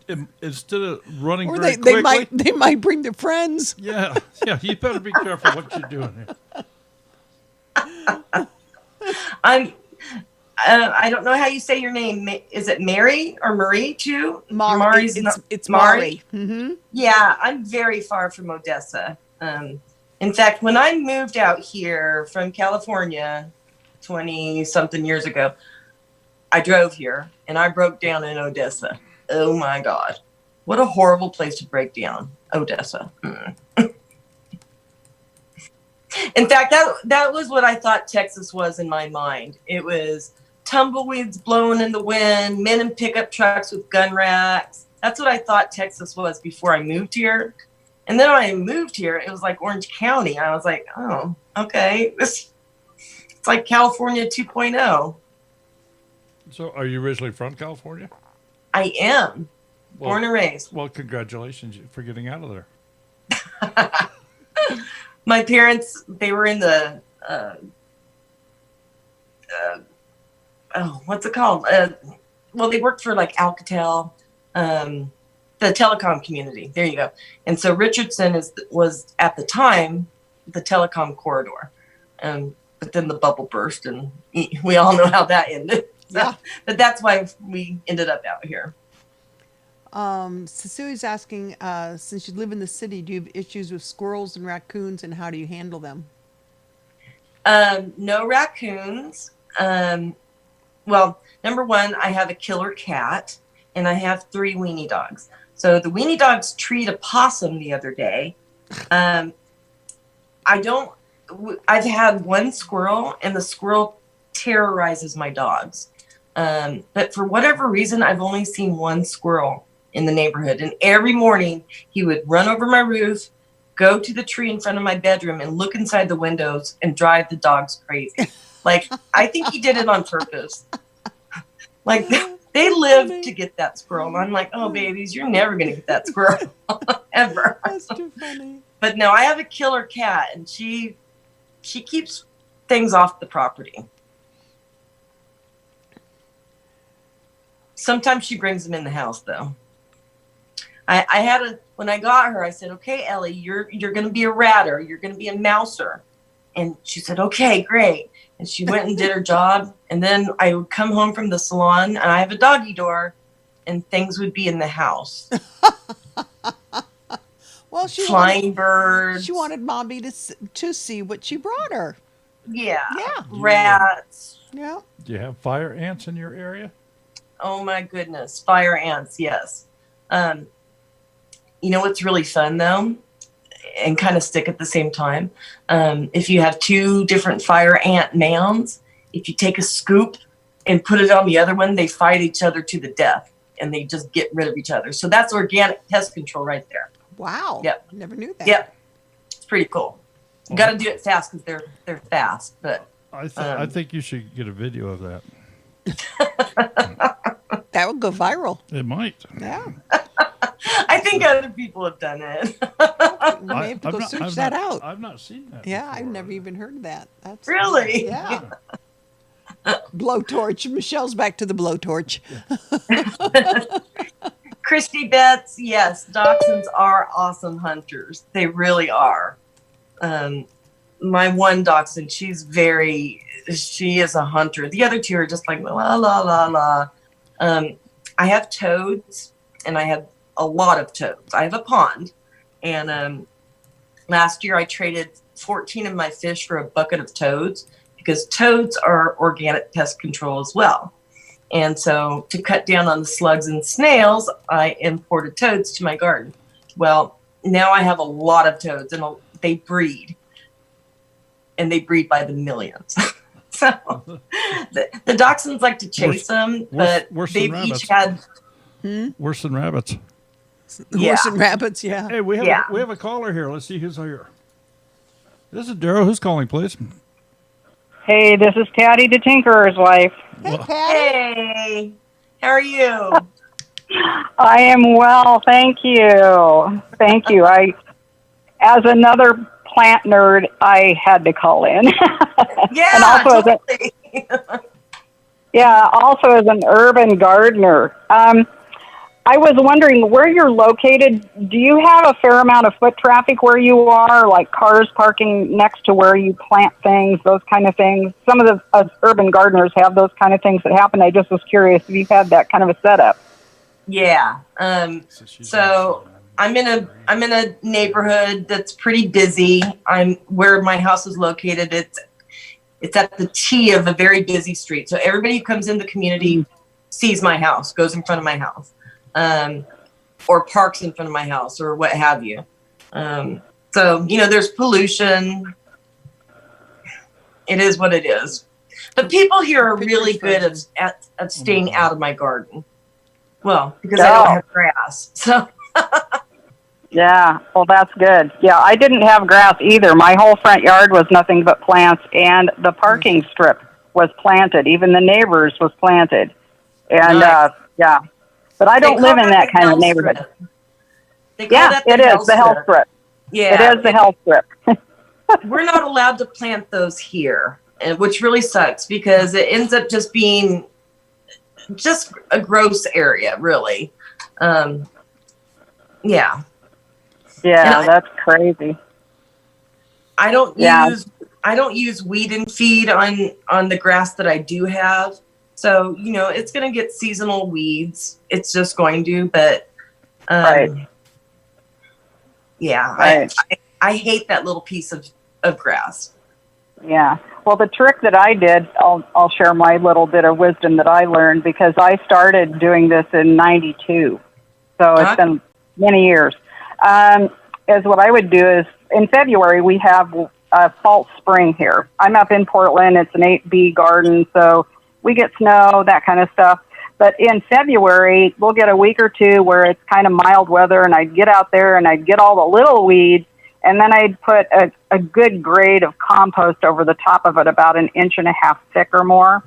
instead of running Or very they quickly. might bring their friends. Yeah. You better be careful what you're doing here. I don't know how you say your name. Is it Mary or Marie too? Mari. It's Mari. Mm-hmm. Yeah, I'm very far from Odessa. In fact, when I moved out here from California 20-something years ago, I drove here and I broke down in Odessa. Oh my God. What a horrible place to break down, Odessa. In fact, that was what I thought Texas was in my mind. It was tumbleweeds blowing in the wind, men in pickup trucks with gun racks. That's what I thought Texas was before I moved here. And then when I moved here, it was like Orange County. I was like, oh, okay. It's like California 2.0. So are you originally from California? I am. Well, Born and raised. Well, congratulations for getting out of there. My parents, they were in the, what's it called? Well, they worked for like Alcatel, the telecom community. There you go. And so Richardson was at the time the telecom corridor. But then the bubble burst, and we all know how that ended. So, Yeah. But that's why we ended up out here. Cecilia's asking, since you live in the city, do you have issues with squirrels and raccoons, and how do you handle them? No raccoons. Well, number one, I have a killer cat, and I have 3 weenie dogs. So the weenie dogs treed a possum the other day. I've had 1 squirrel, and the squirrel terrorizes my dogs. But for whatever reason, I've only seen 1 squirrel in the neighborhood. And every morning he would run over my roof, go to the tree in front of my bedroom, and look inside the windows and drive the dogs crazy. Like, I think he did it on purpose. Like, they live to get that squirrel. And I'm like, oh, babies, you're never going to get that squirrel. Ever. That's too funny. But no, I have a killer cat, and she keeps things off the property. Sometimes she brings them in the house, though. When I got her, I said, okay, Ellie, you're going to be a ratter. You're going to be a mouser. And she said, okay, great. And she went and did her job. And then I would come home from the salon, and I have a doggy door, and things would be in the house. Well, Flying birds. She wanted mommy to see what she brought her. Yeah. Yeah. Rats. Yeah. Do you have fire ants in your area? Oh my goodness. Fire ants. Yes. You know what's really fun though, and kind of stick at the same time? If you have 2 different fire ant mounds, if you take a scoop and put it on the other one, they fight each other to the death, and they just get rid of each other. So that's organic pest control right there. Wow. Yep. Never knew that. Yep. It's pretty cool. You got to do it fast because they're fast. But I think you should get a video of that. That would go viral. It might. Yeah. I think other people have done it. We may have to go search that out. I've not seen that. Yeah, before. I've never even heard of that. That's Really? Yeah. Blowtorch. Michelle's back to the blowtorch. Christy Betts, yes, dachshunds are awesome hunters. They really are. My one dachshund, she is a hunter. The other 2 are just like, la, la, la, la. I have toads, and I have a lot of toads. I have a pond, and last year I traded 14 of my fish for a bucket of toads, because toads are organic pest control as well. And so to cut down on the slugs and snails, I imported toads to my garden. Well, now I have a lot of toads, and they breed. And they breed by the millions. So the dachshunds like to chase them, but worse they've than each rabbits. had... Worse than rabbits. Horse and rabbits, yeah. Hey, we have a caller here. Let's see who's here. This is Daryl. Who's calling, please? Hey, this is Patty the Tinkerer's wife. Hey, Patty. Hey, how are you? I am well, thank you. Thank you. As another plant nerd, I had to call in. Yeah, and also totally. also as an urban gardener. I was wondering where you're located. Do you have a fair amount of foot traffic where you are, like cars parking next to where you plant things, those kind of things? Some of the urban gardeners have those kind of things that happen. I just was curious if you've had that kind of a setup. Yeah. So I'm in a neighborhood that's pretty busy. Where my house is located. It's at the T of a very busy street. So everybody who comes in the community sees my house, goes in front of my house. Or parks in front of my house or what have you. So, there's pollution. It is what it is. But people here are Picture's really good frozen. at staying out of my garden. Well, because I don't have grass. So Yeah, well, that's good. Yeah, I didn't have grass either. My whole front yard was nothing but plants, and the parking strip was planted. Even the neighbors was planted. And, nice. yeah, but I They don't call live in that that the kind of hell neighborhood. strip. They call Yeah, that it is the health strip. Yeah. It is the health strip. We're not allowed to plant those here, which really sucks because it ends up just being just a gross area, really. Yeah. Yeah, And that's crazy. I don't Yeah. use weed and feed on the grass that I do have. So, it's going to get seasonal weeds. It's just going to, but Right. yeah, Right. I hate that little piece of grass. Yeah. Well, the trick that I did, I'll share my little bit of wisdom that I learned because I started doing this in '92. So it's been many years. Is what I would do is in February, we have a false spring here. I'm up in Portland. It's an 8B garden. So we get snow, that kind of stuff. But in February, we'll get a week or two where it's kind of mild weather, and I'd get out there and I'd get all the little weeds, and then I'd put a good grade of compost over the top of it, about 1.5 inches thick or more.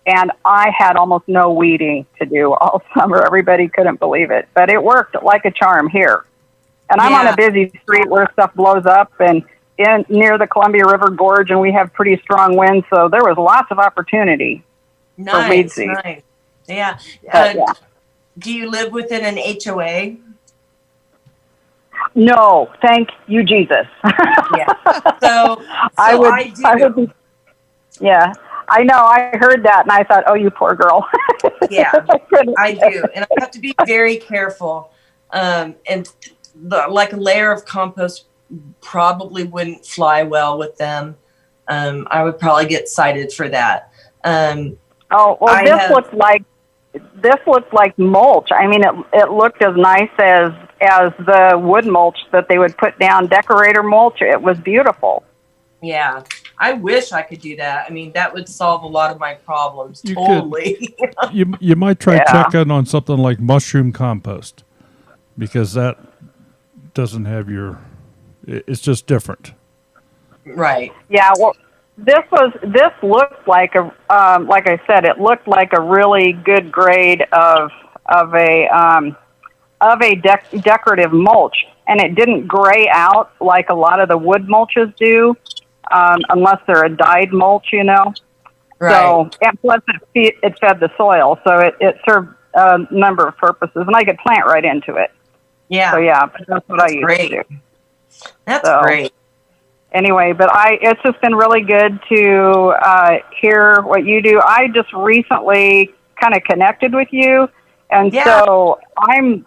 And I had almost no weeding to do all summer. Everybody couldn't believe it, but it worked like a charm here. And I'm on a busy street where stuff blows up and near the Columbia River Gorge, and we have pretty strong winds, so there was lots of opportunity for weed seed. Nice. Yeah. Yeah. Do you live within an HOA? No, thank you, Jesus. Yeah. So I do. would be, yeah, I know. I heard that and I thought, oh, you poor girl. Yeah, I do. And I have to be very careful. And like a layer of compost probably wouldn't fly well with them. I would probably get cited for that. Oh, well, this looked like mulch. I mean, it looked as nice as the wood mulch that they would put down, decorator mulch. It was beautiful. Yeah, I wish I could do that. I mean, that would solve a lot of my problems. You totally. You might try checking on something like mushroom compost, because that doesn't have it's just different. Right. Yeah. Well, this looked like like I said, it looked like a really good grade of a decorative mulch, and it didn't gray out like a lot of the wood mulches do, unless they're a dyed mulch, Right. So, and plus it fed the soil, so it served a number of purposes, and I could plant right into it. Yeah. So yeah, that's what I used to do. That's great. Anyway, but it's just been really good to hear what you do. I just recently kind of connected with you, and so I'm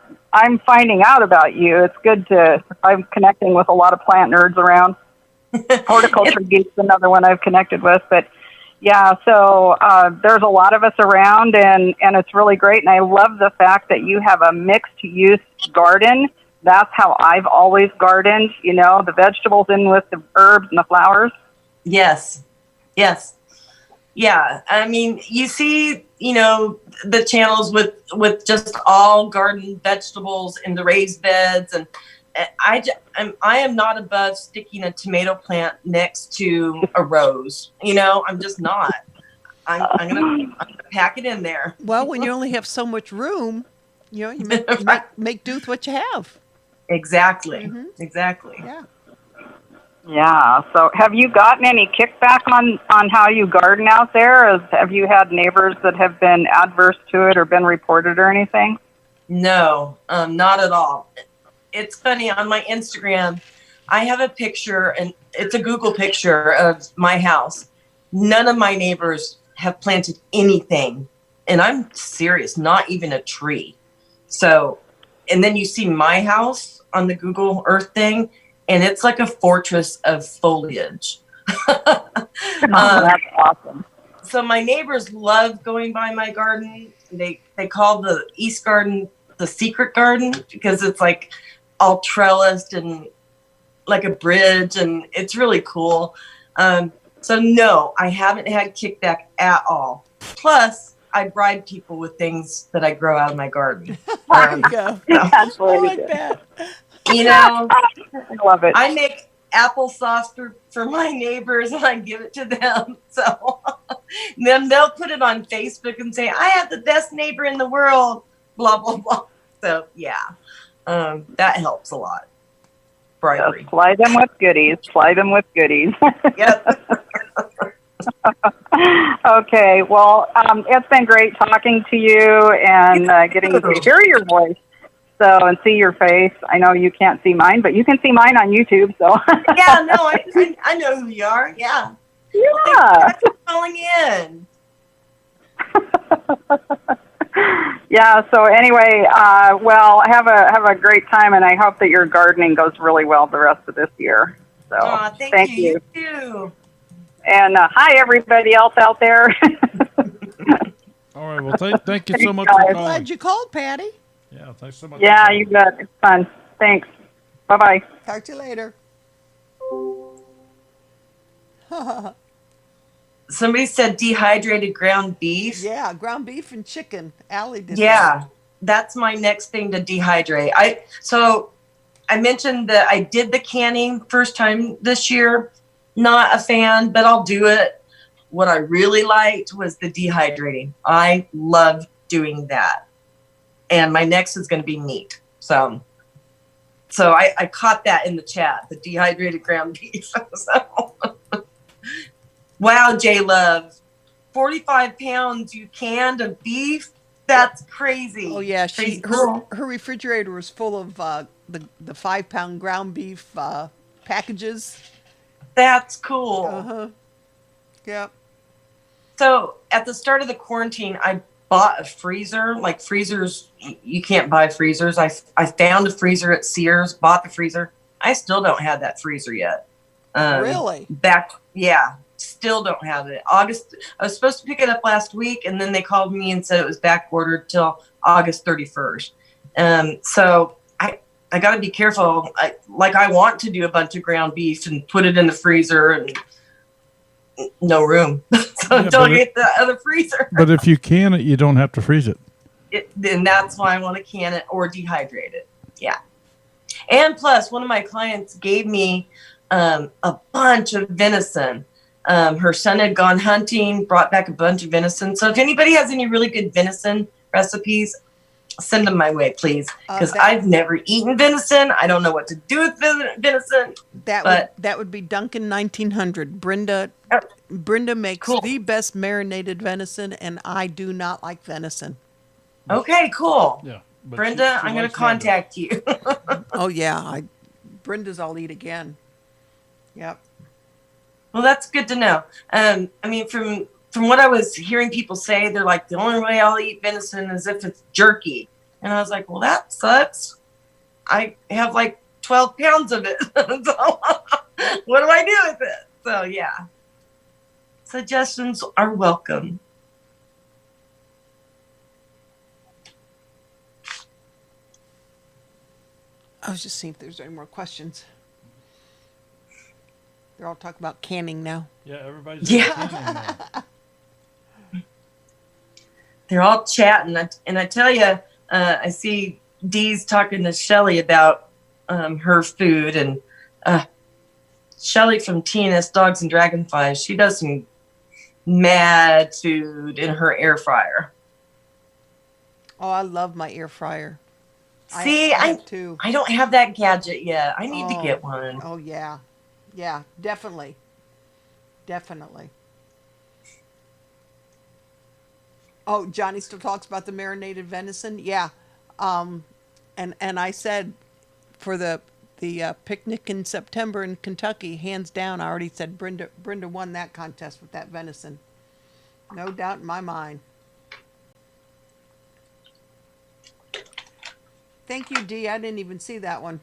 finding out about you. It's good I'm connecting with a lot of plant nerds around. Horticulture Geek's another one I've connected with, but yeah, so there's a lot of us around, and it's really great, and I love the fact that you have a mixed-use garden. That's how I've always gardened, the vegetables in with the herbs and the flowers. Yes. Yeah. I mean, you see, the channels with just all garden vegetables in the raised beds. And I am not above sticking a tomato plant next to a rose. I'm just not. I'm gonna pack it in there. Well, when you only have so much room, you make do with what you have. Exactly. Mm-hmm. Exactly. Yeah. Yeah. So have you gotten any kickback on how you garden out there? Have you had neighbors that have been adverse to it or been reported or anything? No, not at all. It's funny, on my Instagram, I have a picture, and it's a Google picture of my house. None of my neighbors have planted anything. And I'm serious, not even a tree. So, and then you see my house on the Google Earth thing, and it's like a fortress of foliage. That's awesome. So my neighbors love going by my garden. They call the East Garden the secret garden because it's like all trellised and like a bridge, and it's really cool. So no, I haven't had kickback at all. Plus, I bribe people with things that I grow out of my garden. There you go. That's I really like good. that. You know, I love it. I make applesauce for my neighbors and I give it to them. So then they'll put it on Facebook and say, I have the best neighbor in the world, blah, blah, blah. So yeah, that helps a lot. Bribery. Just fly them with goodies. Fly them with goodies. Yep. Okay. Well, it's been great talking to you and getting to hear your voice. So, and see your face. I know you can't see mine, but you can see mine on YouTube. So. Yeah, no, I know who you are. Yeah. Yeah. Thanks for calling in. Yeah. So anyway, well, have a great time, and I hope that your gardening goes really well the rest of this year. So Aw, thank you. You too. And hi everybody else out there. All right. Well, thank you so much Thanks, for guys. calling. Glad you called, Patty. Yeah, thanks so much. Yeah, you bet. It's fun. Thanks. Bye bye. Talk to you later. Somebody said dehydrated ground beef. Yeah, ground beef and chicken. Allie did that. Yeah, that's my next thing to dehydrate. So I mentioned that I did the canning first time this year. Not a fan, but I'll do it. What I really liked was the dehydrating. I love doing that. And my next is going to be meat. So I caught that in the chat, the dehydrated ground beef. So, wow, J Love, 45 pounds you canned of beef. That's crazy. Oh yeah, Crazy cool. her refrigerator was full of the 5-pound ground beef packages. That's cool. Uh-huh. Yep. So at the start of the quarantine, I bought a freezer. Like freezers, you can't buy freezers. I found a freezer at Sears, bought the freezer. I still don't have that freezer yet. Really? Yeah, still don't have it. August, I was supposed to pick it up last week, and then they called me and said it was back ordered till August 31st. So I got to be careful. I want to do a bunch of ground beef and put it in the freezer, and no room. So until I get the other freezer. But if you can it, you don't have to freeze it. Then that's why I want to can it or dehydrate it. Yeah. And plus, one of my clients gave me a bunch of venison. Her son had gone hunting, brought back a bunch of venison. So if anybody has any really good venison recipes, send them my way, please. Because I've never eaten venison. I don't know what to do with venison. That would be Duncan 1900. Brenda makes the best marinated venison, and I do not like venison. Okay, cool. Yeah. Brenda, I'm going to contact you. Oh yeah, Brenda's I'll eat again. Yep. Well, that's good to know. I mean, from what I was hearing people say, they're like, the only way I'll eat venison is if it's jerky. And I was like, well, that sucks. I have like 12 pounds of it. So what do I do with it? So yeah, suggestions are welcome. I was just seeing if there's any more questions. They're all talking about canning now. Yeah, everybody's They're all chatting, and I tell you, I see Dee's talking to Shelly about her food, and Shelly from TNS Dogs and Dragonflies, she does some mad food in her air fryer. Oh, I love my air fryer. See, I don't have that gadget yet. I need to get one. Oh yeah, yeah, definitely. Oh, Johnny still talks about the marinated venison. Yeah, and I said for the picnic in September in Kentucky, hands down, I already said Brenda won that contest with that venison. No doubt in my mind. Thank you, Dee. I didn't even see that one.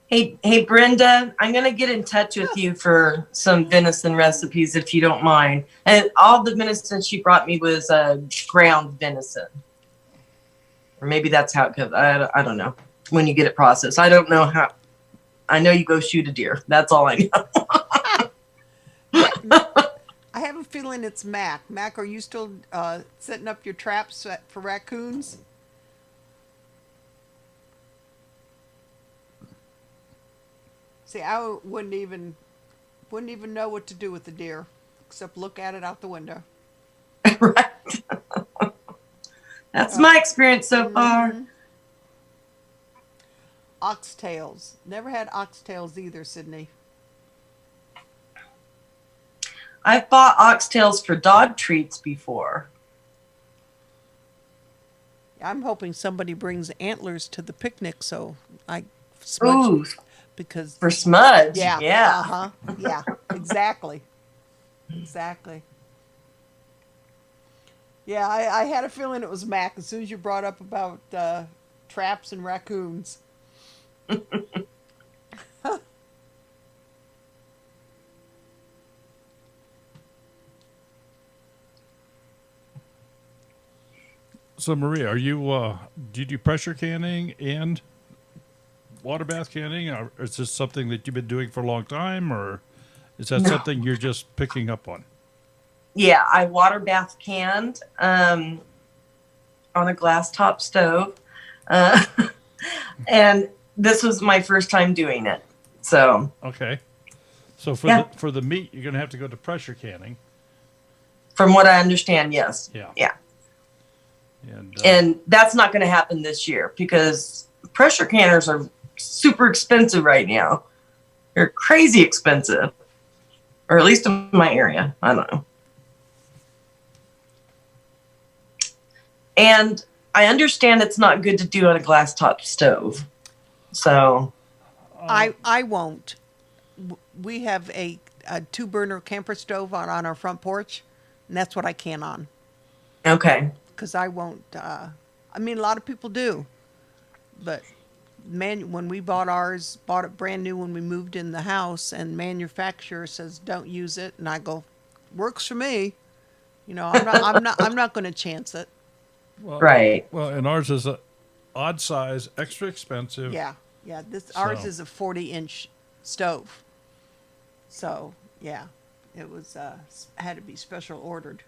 Hey, Brenda, I'm going to get in touch with you for some venison recipes if you don't mind. And all the venison she brought me was ground venison. Or maybe that's how it goes. I don't know. when you get it processed. I don't know how. I know you go shoot a deer. That's all I know. I have a feeling it's Mac. Mac, are you still setting up your traps for raccoons? See, I wouldn't even know what to do with the deer, except look at it out the window. Right. That's my experience so far. Oxtails. Never had oxtails either, Sydney. I've bought oxtails for dog treats before. I'm hoping somebody brings antlers to the picnic so I smudge Ooh, because for smudge. yeah, Yeah. yeah, exactly, exactly. Yeah, I had a feeling it was Mac as soon as you brought up about traps and raccoons. So Maria, are you do you do pressure canning and water bath canning, or is this something that you've been doing for a long time, or is that No. something you're just picking up on? Yeah, I water bath canned on a glass top stove. Uh, and this was my first time doing it. So, Okay. So for Yeah. for the meat, you're gonna have to go to pressure canning. from what I understand, yes. Yeah. Yeah. And And that's not going to happen this year because pressure canners are super expensive right now. They're crazy expensive, or at least in my area. I don't know. And I understand it's not good to do on a glass top stove. So, I won't. We have a 2-burner camper stove on our front porch, and that's what I can on. okay. Because I won't. I mean, a lot of people do, but when we bought ours, bought it brand new when we moved in the house, and manufacturer says don't use it, and I go, works for me. You know, I'm not going to chance it. well, Right. Well, and ours is a odd size, extra expensive. Yeah, ours So- is a 40-inch stove, so yeah, it was had to be special ordered.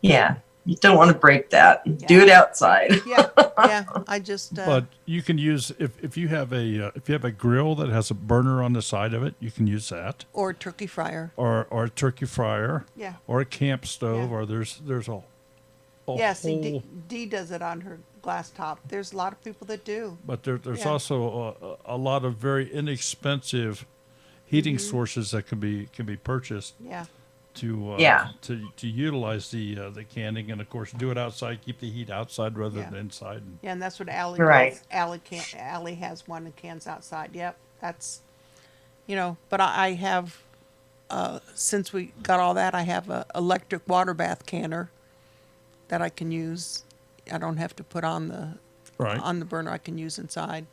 Yeah. You don't want to break that. Yeah. Do it outside. Yeah, yeah. I just But you can use if you have a grill that has a burner on the side of it, you can use that, or turkey fryer. or a turkey fryer, Yeah. or a camp stove, Yeah. or there's a Yeah, see, whole. Dee does it on her glass top. There's a lot of people that do. But there's Yeah. also a lot of very inexpensive heating Mm-hmm. sources that can be purchased Yeah, to Yeah. to utilize the canning, and of course do it outside, keep the heat outside rather Yeah. than inside. And yeah, and that's what Allie Right. does. Allie has one that cans outside. Yep, that's, But I have, since we got all that, I have a electric water bath canner that I can use. I don't have to put on the burner. I can use inside.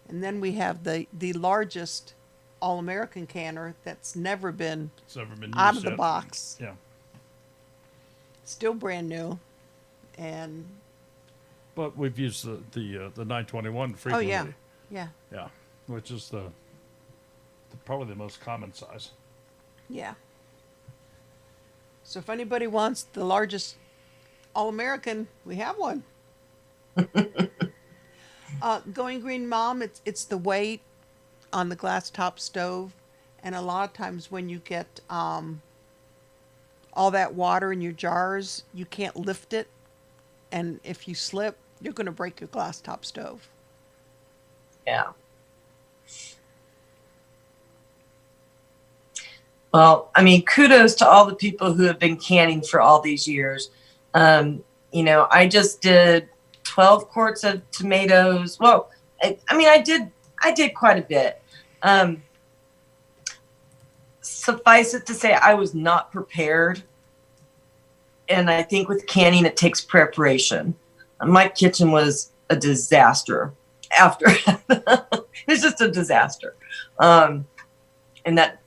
And then we have the largest All-American canner that's never been it's never been out used of the yet. box. Yeah, Still brand new. And but we've used the 921 frequently. yeah, Yeah, which is probably the most common size. yeah. So if anybody wants the largest All-American, we have one. Going Green Mom, it's the weight on the glass top stove, and a lot of times when you get all that water in your jars, you can't lift it, and if you slip, you're going to break your glass top stove. Yeah. Well, I mean, kudos to all the people who have been canning for all these years. I just did 12 quarts of tomatoes. Well, I did quite a bit. Suffice it to say, I was not prepared. And I think with canning, it takes preparation. My kitchen was a disaster after. It's just a disaster. And that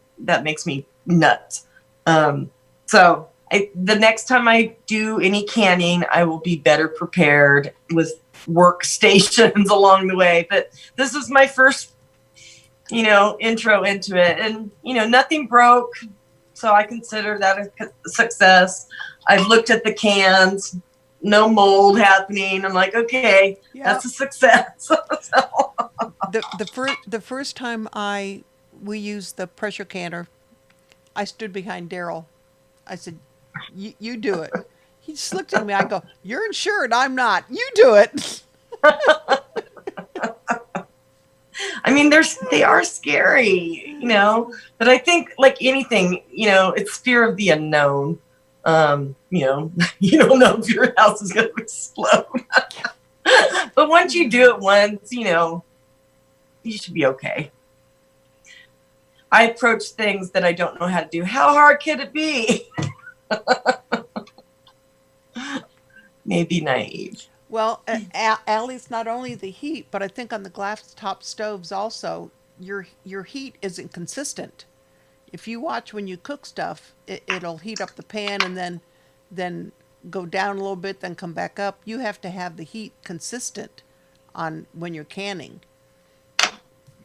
makes me nuts. So the next time I do any canning, I will be better prepared with workstations along the way. But this was my first, intro into it. And, nothing broke. So I consider that a success. I've looked at the cans, no mold happening. I'm like, okay, that's a success. So, The first time we used the pressure canner, I stood behind Daryl. I said, "You do it." He just looked at me. I go, "You're insured. I'm not. You do it." I mean, they are scary, but I think like anything, it's fear of the unknown. You don't know if your house is going to explode. But once you do it once, you should be okay. I approach things that I don't know how to do. How hard could it be? Maybe naive. Well, Allie's not only the heat, but I think on the glass top stoves also, your heat isn't consistent. If you watch when you cook stuff, it'll heat up the pan and then go down a little bit, then come back up. You have to have the heat consistent on when you're canning.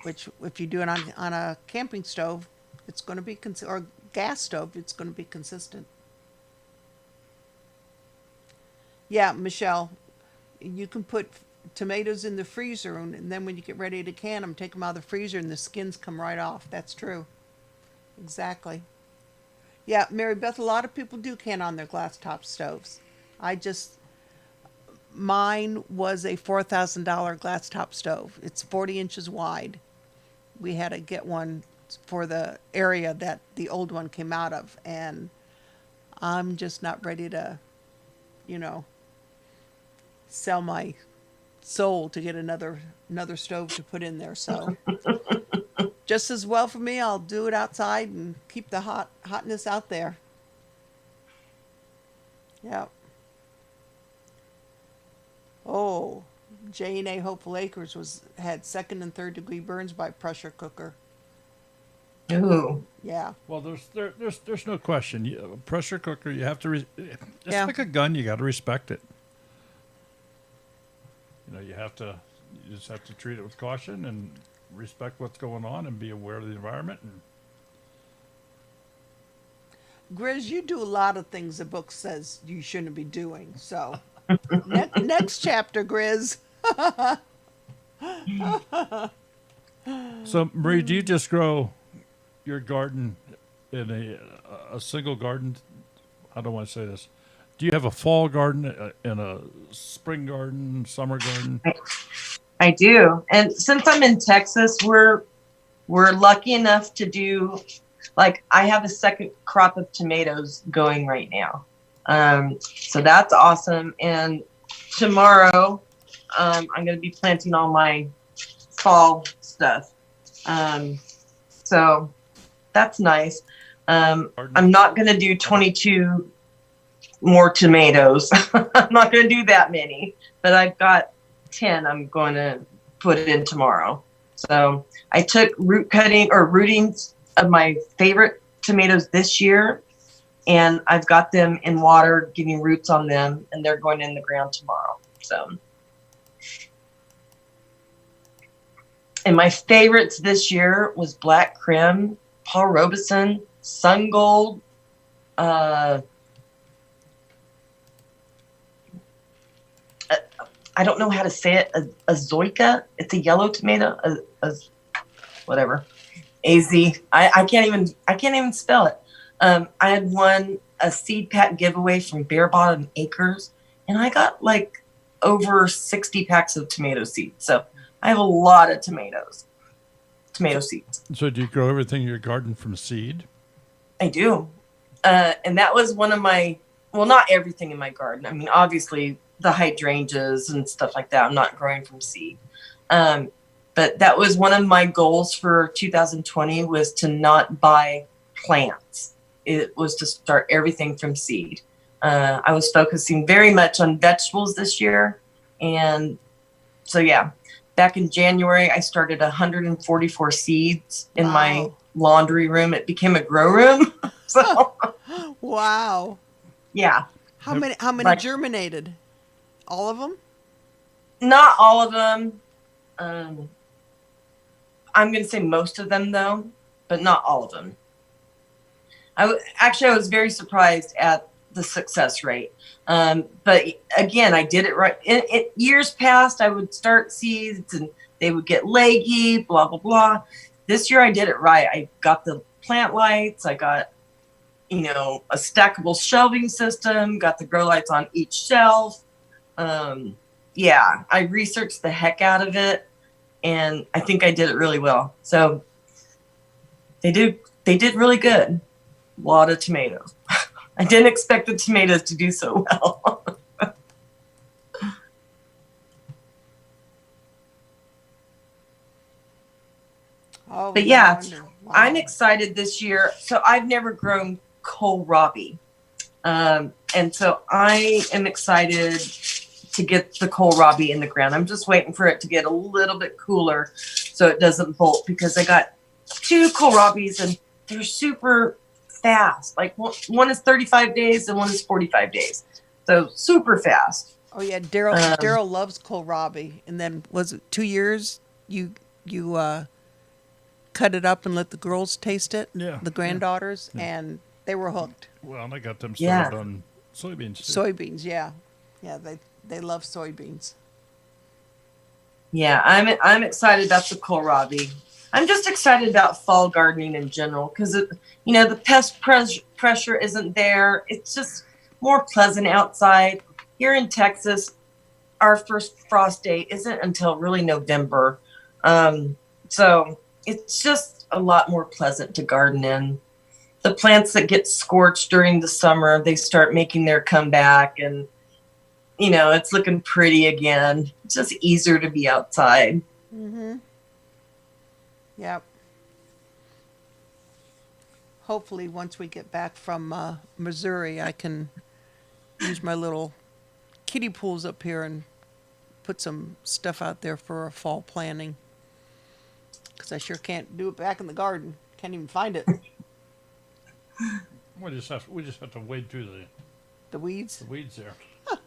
Which, if you do it on a camping stove, it's going to be or gas stove, it's going to be consistent. Yeah, Michelle, you can put tomatoes in the freezer, and then when you get ready to can them, take them out of the freezer, and the skins come right off. That's true. Exactly. Yeah, Mary Beth, a lot of people do can on their glass top stoves. Mine was a $4,000 glass top stove. It's 40 inches wide. We had to get one for the area that the old one came out of, and I'm just not ready to, sell my soul to get another stove to put in there. So just as well for me, I'll do it outside and keep the hotness out there. Yeah. Oh, J&A Hopeful Acres had 2nd and 3rd degree burns by pressure cooker. Ooh. Yeah. Well, there's no question. A pressure cooker, you have to. It's Yeah. like a gun. You got to respect it. You just have to treat it with caution and respect what's going on and be aware of the environment. And Grizz, you do a lot of things the book says you shouldn't be doing. So, next chapter, Grizz. so, Marie, do you just grow your garden in a single garden? I don't want to say this. Do you have a fall garden and a spring garden, summer garden? I do. And since I'm in Texas, we're lucky enough to do, like, I have a second crop of tomatoes going right now. So that's awesome. And tomorrow, I'm going to be planting all my fall stuff. So that's nice. I'm not going to do 22 more tomatoes. I'm not going to do that many, but I've got 10 I'm going to put in tomorrow. So I took rootings of my favorite tomatoes this year, and I've got them in water, getting roots on them, and they're going in the ground tomorrow. So, and my favorites this year was Black Krim, Paul Robeson, Sun Gold, I don't know how to say it. A zoika. It's a yellow tomato. Whatever. Az. I can't even spell it. I had won a seed pack giveaway from Bare Bottom Acres, and I got like over 60 packs of tomato seeds. So I have a lot of tomato seeds. So do you grow everything in your garden from seed? I do. And that was one of not everything in my garden. I mean, obviously the hydrangeas and stuff like that, I'm not growing from seed. But that was one of my goals for 2020, was to not buy plants. It was to start everything from seed. I was focusing very much on vegetables this year. And so, yeah, back in January, I started 144 seeds in my laundry room. It became a grow room. So, wow. Yeah. How many germinated? All of them? Not all of them. Um, I'm going to say most of them, though, but not all of them. I was very surprised at the success rate. But again, I did it right. In years past, I would start seeds and they would get leggy, blah, blah, blah. This year I did it right. I got the plant lights. I got, a stackable shelving system, got the grow lights on each shelf. Yeah, I researched the heck out of it, and I think I did it really well. So they did really good. A lot of tomatoes. I didn't expect the tomatoes to do so well. Oh, But no yeah, wonder. Wow. I'm excited this year. So I've never grown kohlrabi. And so I am excited to get the kohlrabi in the ground. I'm just waiting for it to get a little bit cooler so it doesn't bolt, because I got 2 kohlrabis and they're super fast. Like one is 35 days and one is 45 days. So super fast. Oh yeah, Daryl loves kohlrabi. And then was it 2 years you cut it up and let the girls taste it? Yeah, The yeah. granddaughters, and they were hooked. Well, and I got them Yeah. started on soybeans too. Soybeans, yeah. Yeah, they love soybeans. Yeah, I'm excited about the kohlrabi. I'm just excited about fall gardening in general because the pest pressure isn't there. It's just more pleasant outside. Here in Texas, our first frost date isn't until really November, so it's just a lot more pleasant to garden in. The plants that get scorched during the summer, they start making their comeback, and it's looking pretty again. It's just easier to be outside. Mm-hmm. Yep. Hopefully, once we get back from Missouri, I can use my little kiddie pools up here and put some stuff out there for a fall planting. Because I sure can't do it back in the garden. Can't even find it. We just have to wade through The weeds. the weeds there.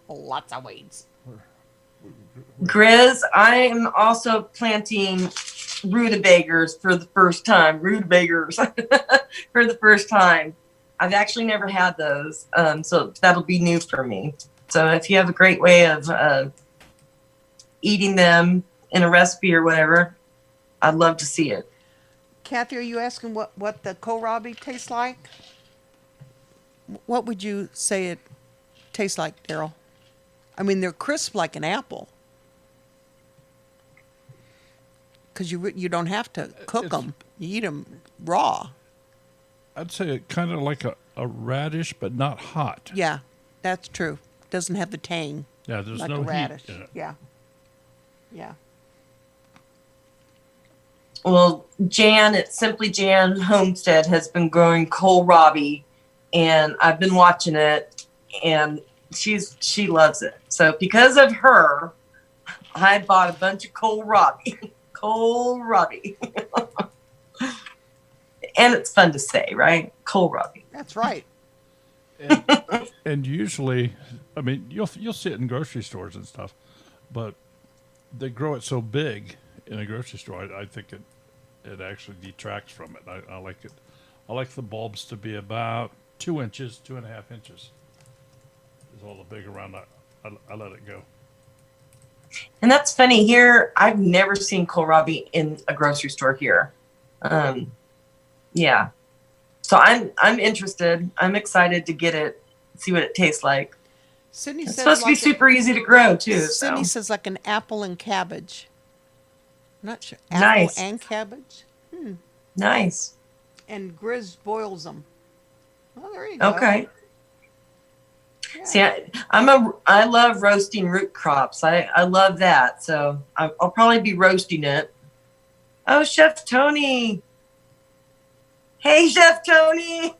Lots of weeds. Grizz, I am also planting rutabagas for the first time. Rutabagas for the first time. I've actually never had those, so that'll be new for me. So if you have a great way of eating them in a recipe or whatever, I'd love to see it. Kathy, are you asking what the kohlrabi tastes like? What would you say it tastes like, Daryl? I mean, they're crisp like an apple. Because you don't have to cook It's- them. You eat them raw. I'd say it kind of like a radish, but not hot. Yeah, that's true. Doesn't have the tang Yeah, there's like no a radish. heat in it. Yeah. Yeah. Well, Jan at Simply Jan Homestead has been growing kohlrabi, and I've been watching it, and she loves it. So because of her, I bought a bunch of kohlrabi. Kohlrabi. And it's fun to say, right? Kohlrabi. That's right. And usually, I mean, you'll see it in grocery stores and stuff, but they grow it so big in a grocery store. I think it actually detracts from it. I like it. I like the bulbs to be about 2 inches, 2.5 inches. Is all the big around. I let it go. And that's funny here. I've never seen kohlrabi in a grocery store here. Yeah. So I'm interested. I'm excited to get it, see what it tastes like. Sydney It's says supposed to be like super easy to grow too. Sydney So says like an apple and cabbage. I'm not sure. Apple Nice. and cabbage. nice. And Grizz boils them. Well, there you go. Okay. Yeah. See, I love roasting root crops. I love that. So I'll probably be roasting it. Oh, Chef Tony. Hey, Chef Tony.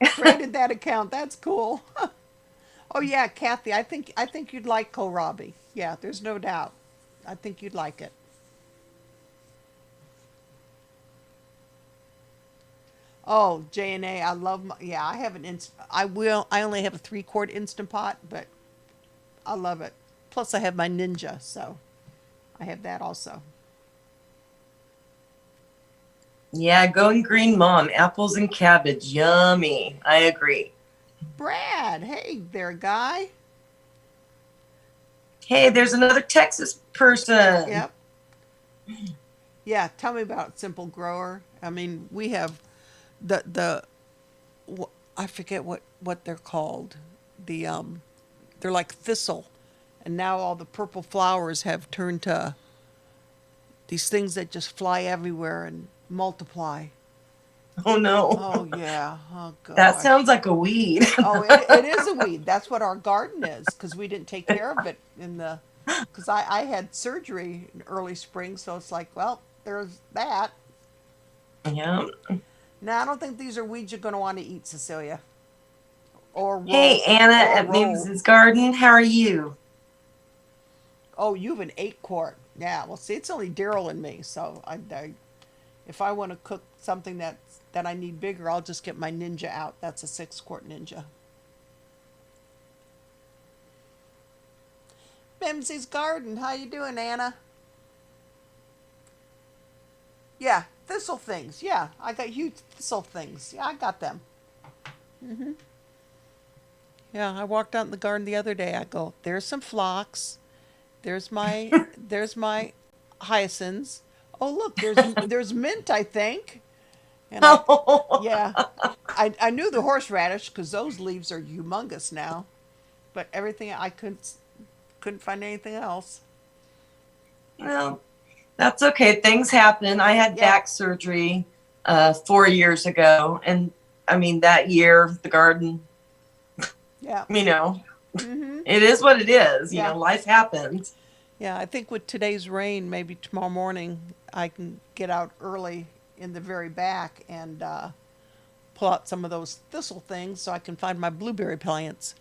Created that account. That's cool. Oh yeah, Kathy. I think you'd like kohlrabi. Yeah, there's no doubt. I think you'd like it. Oh, J&A, I love yeah, I have I only have a 3-quart Instant Pot, but I love it. Plus I have my Ninja, so I have that also. Yeah, going green mom, apples and cabbage, yummy. I agree. Brad, hey there, guy. Hey, there's another Texas person. Yep. Yeah, tell me about Simple Grower. I mean, we have the I forget what they're called. The they're like thistle, and now all the purple flowers have turned to these things that just fly everywhere and multiply. Oh no, Oh yeah. Oh that sounds gosh. like a weed. Oh, it is a weed. That's what our garden is because we didn't take care of it in the. Because I had surgery in early spring, so it's like, well, there's that. Yeah. Now I don't think these are weeds you're going to want to eat, Cecilia, or Hey, roll, Anna or at roll. Mims's Garden, how are you? Oh, you have an 8-quart. Yeah. Well, see, it's only Daryl and me, so if I want to cook something that I need bigger, I'll just get my Ninja out. That's a 6-quart Ninja. Mimsy's Garden. How you doing, Anna? Yeah, thistle things. Yeah, I got huge thistle things. Yeah, I got them. Yeah, I walked out in the garden the other day. I go, there's some phlox. There's my hyacinths. Oh, look, there's mint, I think. And yeah, I knew the horseradish because those leaves are humongous now. But everything I couldn't find anything else. Well, that's okay. Things happen. I had Yeah, back surgery 4 years ago, and I mean that year the garden, yeah, you know, mhm, it is what it is. yeah. Life happens. Yeah, I think with today's rain, maybe tomorrow morning I can get out early in the very back and pull out some of those thistle things so I can find my blueberry plants.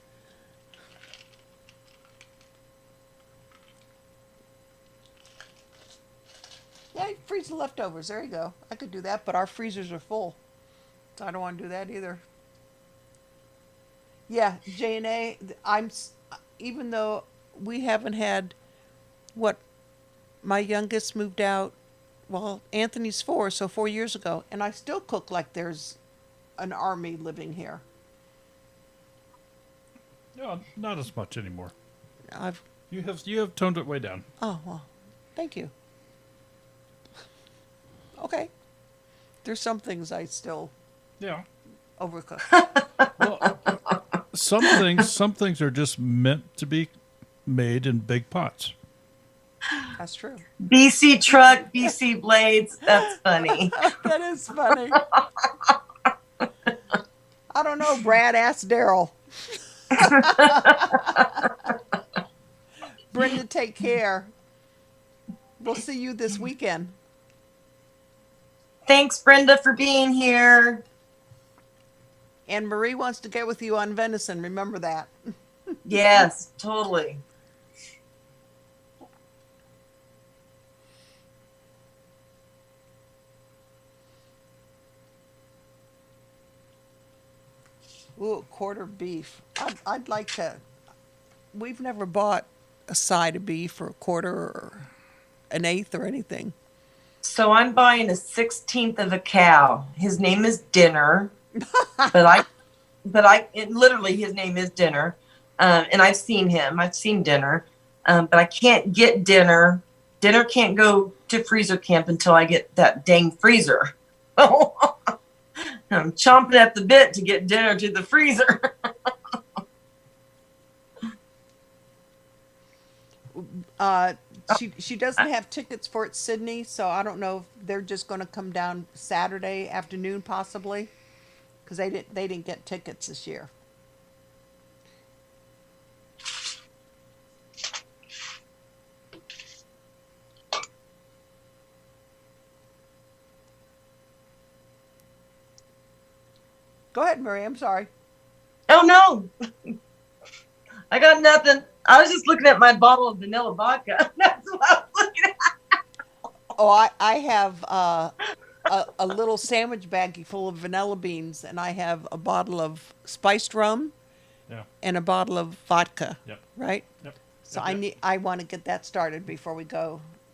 Yeah, you freeze the leftovers. There you go. I could do that, but our freezers are full, so I don't want to do that either. Yeah, J and A. Even though we haven't had what my youngest moved out. Well, Anthony's 4, so 4 years ago, and I still cook like there's an army living here. No, not as much anymore. I've You have toned it way down. oh well, thank you. Okay, there's some things I still Yeah. overcook. Well, some things are just meant to be made in big pots. That's true. BC truck, BC blades. That's funny. That is funny. I don't know, Brad. Ask Daryl. Brenda, take care. We'll see you this weekend. Thanks, Brenda, for being here. And Marie wants to get with you on venison. Remember that. Yes, totally. Ooh, quarter beef. I'd like to. We've never bought a side of beef or a quarter or an eighth or anything. So I'm buying a 16th of a cow. His name is Dinner, literally his name is Dinner. And I've seen him. I've seen Dinner. But I can't get Dinner. Dinner can't go to freezer camp until I get that dang freezer. I'm chomping at the bit to get Dinner to the freezer. Uh, she doesn't have tickets for it, Sydney, so I don't know if they're just going to come down Saturday afternoon, possibly, because they didn't get tickets this year. Go ahead, Marie. I'm sorry. Oh no, I got nothing. I was just looking at my bottle of vanilla vodka. That's what I was looking at. Oh, I have a little sandwich baggie full of vanilla beans, and I have a bottle of spiced rum Yeah. and a bottle of vodka. Yep. Right. Yep. So Yep. I want to get that started before we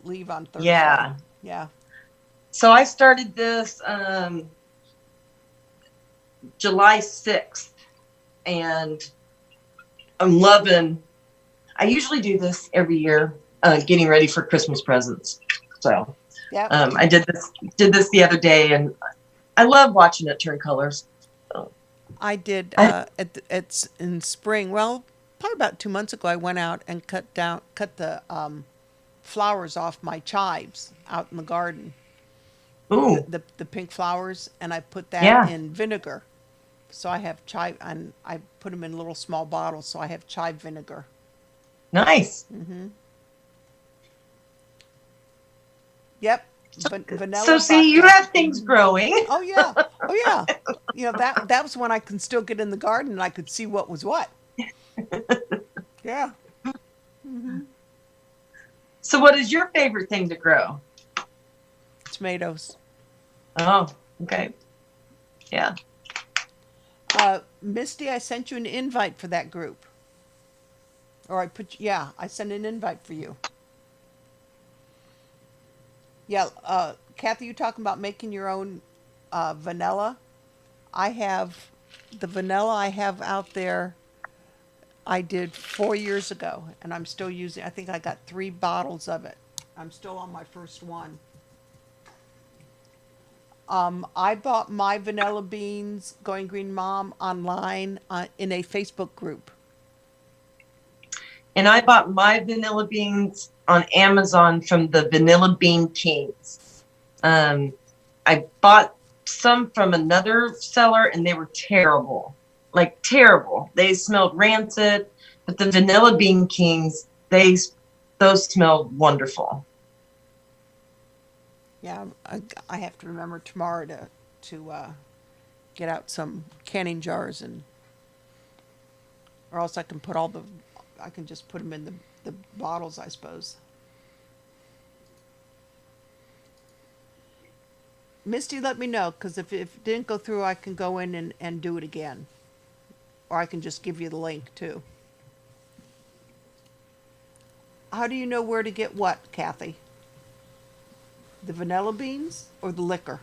leave on Thursday. Yeah. Yeah. So I started this July 6th, and I'm loving. I usually do this every year, getting ready for Christmas presents. So Yeah. I did this the other day, and I love watching it turn colors. I did it's in spring. Well, probably about 2 months ago, I went out and cut the flowers off my chives out in the garden. Ooh, The pink flowers, and I put that Yeah. in vinegar. So I have chive, and I put them in little small bottles. So I have chive vinegar. nice. Yep. Vanilla. So see, you vodka. have things growing. Oh yeah. Oh yeah. You know, that was when I could still get in the garden and I could see what was what. Yeah. So what is your favorite thing to grow? Tomatoes. Oh, okay. Yeah. Misty, I sent you an invite for that group. Or I sent an invite for you. Yeah, Kathy, you talking about making your own vanilla? I have the vanilla I have out there. I did 4 years ago, and I'm still using. I think I got 3 bottles of it. I'm still on my first one. I bought my vanilla beans, Going Green Mom, online in a Facebook group. And I bought my vanilla beans on Amazon from the Vanilla Bean Kings. I bought some from another seller, and they were terrible. Like terrible. They smelled rancid, but the Vanilla Bean Kings, those smelled wonderful. Yeah, I have to remember tomorrow to get out some canning jars or else I can I can just put them in the bottles, I suppose. Misty, let me know, because if it didn't go through, I can go in and do it again. Or I can just give you the link, too. How do you know where to get what, Kathy? The vanilla beans or the liquor?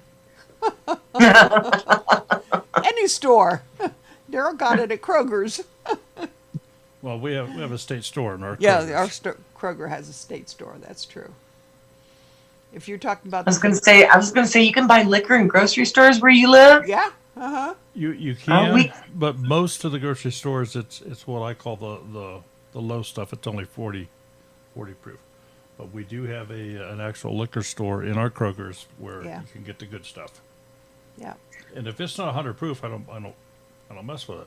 Any store. Daryl got it at Kroger's. Well, we have a state store in our Yeah, Kroger's. Kroger has a state store. That's true. If you're talking about, I was gonna say you can buy liquor in grocery stores where you live. yeah, You can, we- but most of the grocery stores, it's what I call the low stuff. It's only 40 proof. But we do have an actual liquor store in our Kroger's where Yeah. you can get the good stuff. yeah. And if it's not 100 proof, I don't mess with it.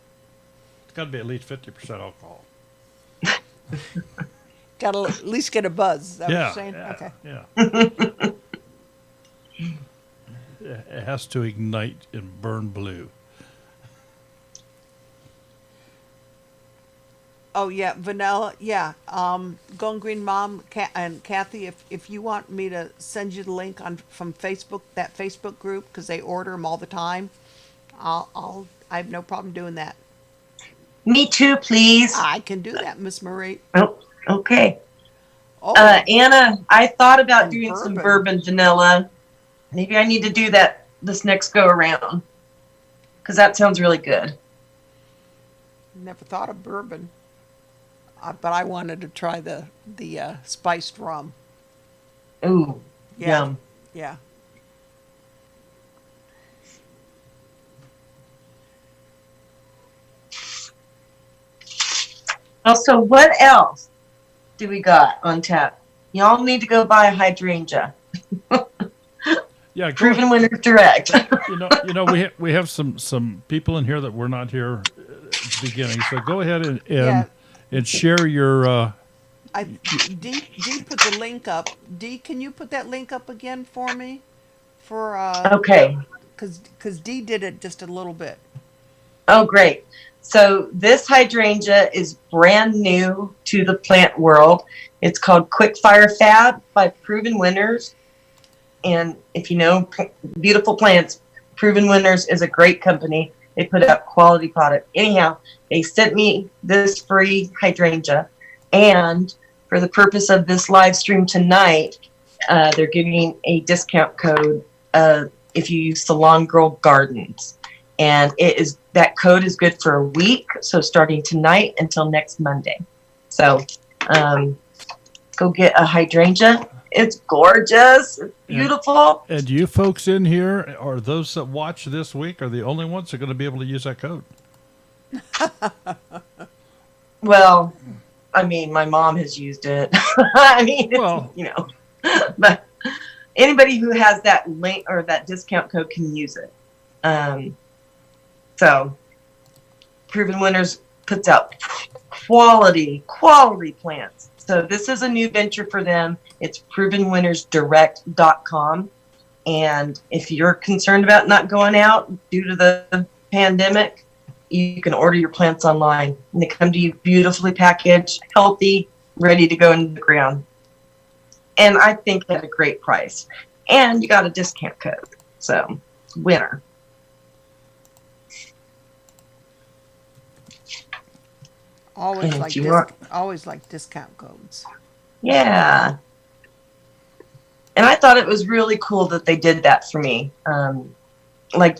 It's got to be at least 50% alcohol. Got to at least get a buzz. Is that what you're saying? Okay. Yeah. It has to ignite and burn blue. Oh yeah, vanilla. Yeah. Going Green Mom and Kathy, if you want me to send you the link from Facebook, that Facebook group, because they order them all the time, I have no problem doing that. Me too, please. I can do that, Miss Marie. Oh, okay. Oh, Anna, I thought about And doing some bourbon. bourbon vanilla. Maybe I need to do that this next go around, because that sounds really good. never thought of bourbon, but I wanted to try the spiced rum. Ooh, Yeah. yum. Yeah. Also, what else do we got on tap? Y'all need to go buy a hydrangea. Yeah, Proven Winners Direct. we have some people in here that were not here at the beginning. So go ahead and Yeah. and share your. D put the link up. D, can you put that link up again for me? For Okay. because D did it just a little bit. Oh, great. So this hydrangea is brand new to the plant world. It's called Quickfire Fab by Proven Winners. And if you know beautiful plants, Proven Winners is a great company. They put out quality product. Anyhow, they sent me this free hydrangea, and for the purpose of this live stream tonight, they're giving a discount code if you use Salongirl Gardens. And that code is good for a week, so starting tonight until next Monday. So go get a hydrangea. It's gorgeous. It's beautiful. And you folks in here, or those that watch this week, are the only ones that are going to be able to use that code. Well, I mean, my mom has used it. I mean, but anybody who has that link or that discount code can use it. So Proven Winners puts out quality plants. So this is a new venture for them. It's provenwinnersdirect.com. And if you're concerned about not going out due to the pandemic, you can order your plants online. And they come to you beautifully packaged, healthy, ready to go into the ground. And I think at a great price. And you got a discount code. So, winner. Always like discount codes. Yeah. And I thought it was really cool that they did that for me. Like,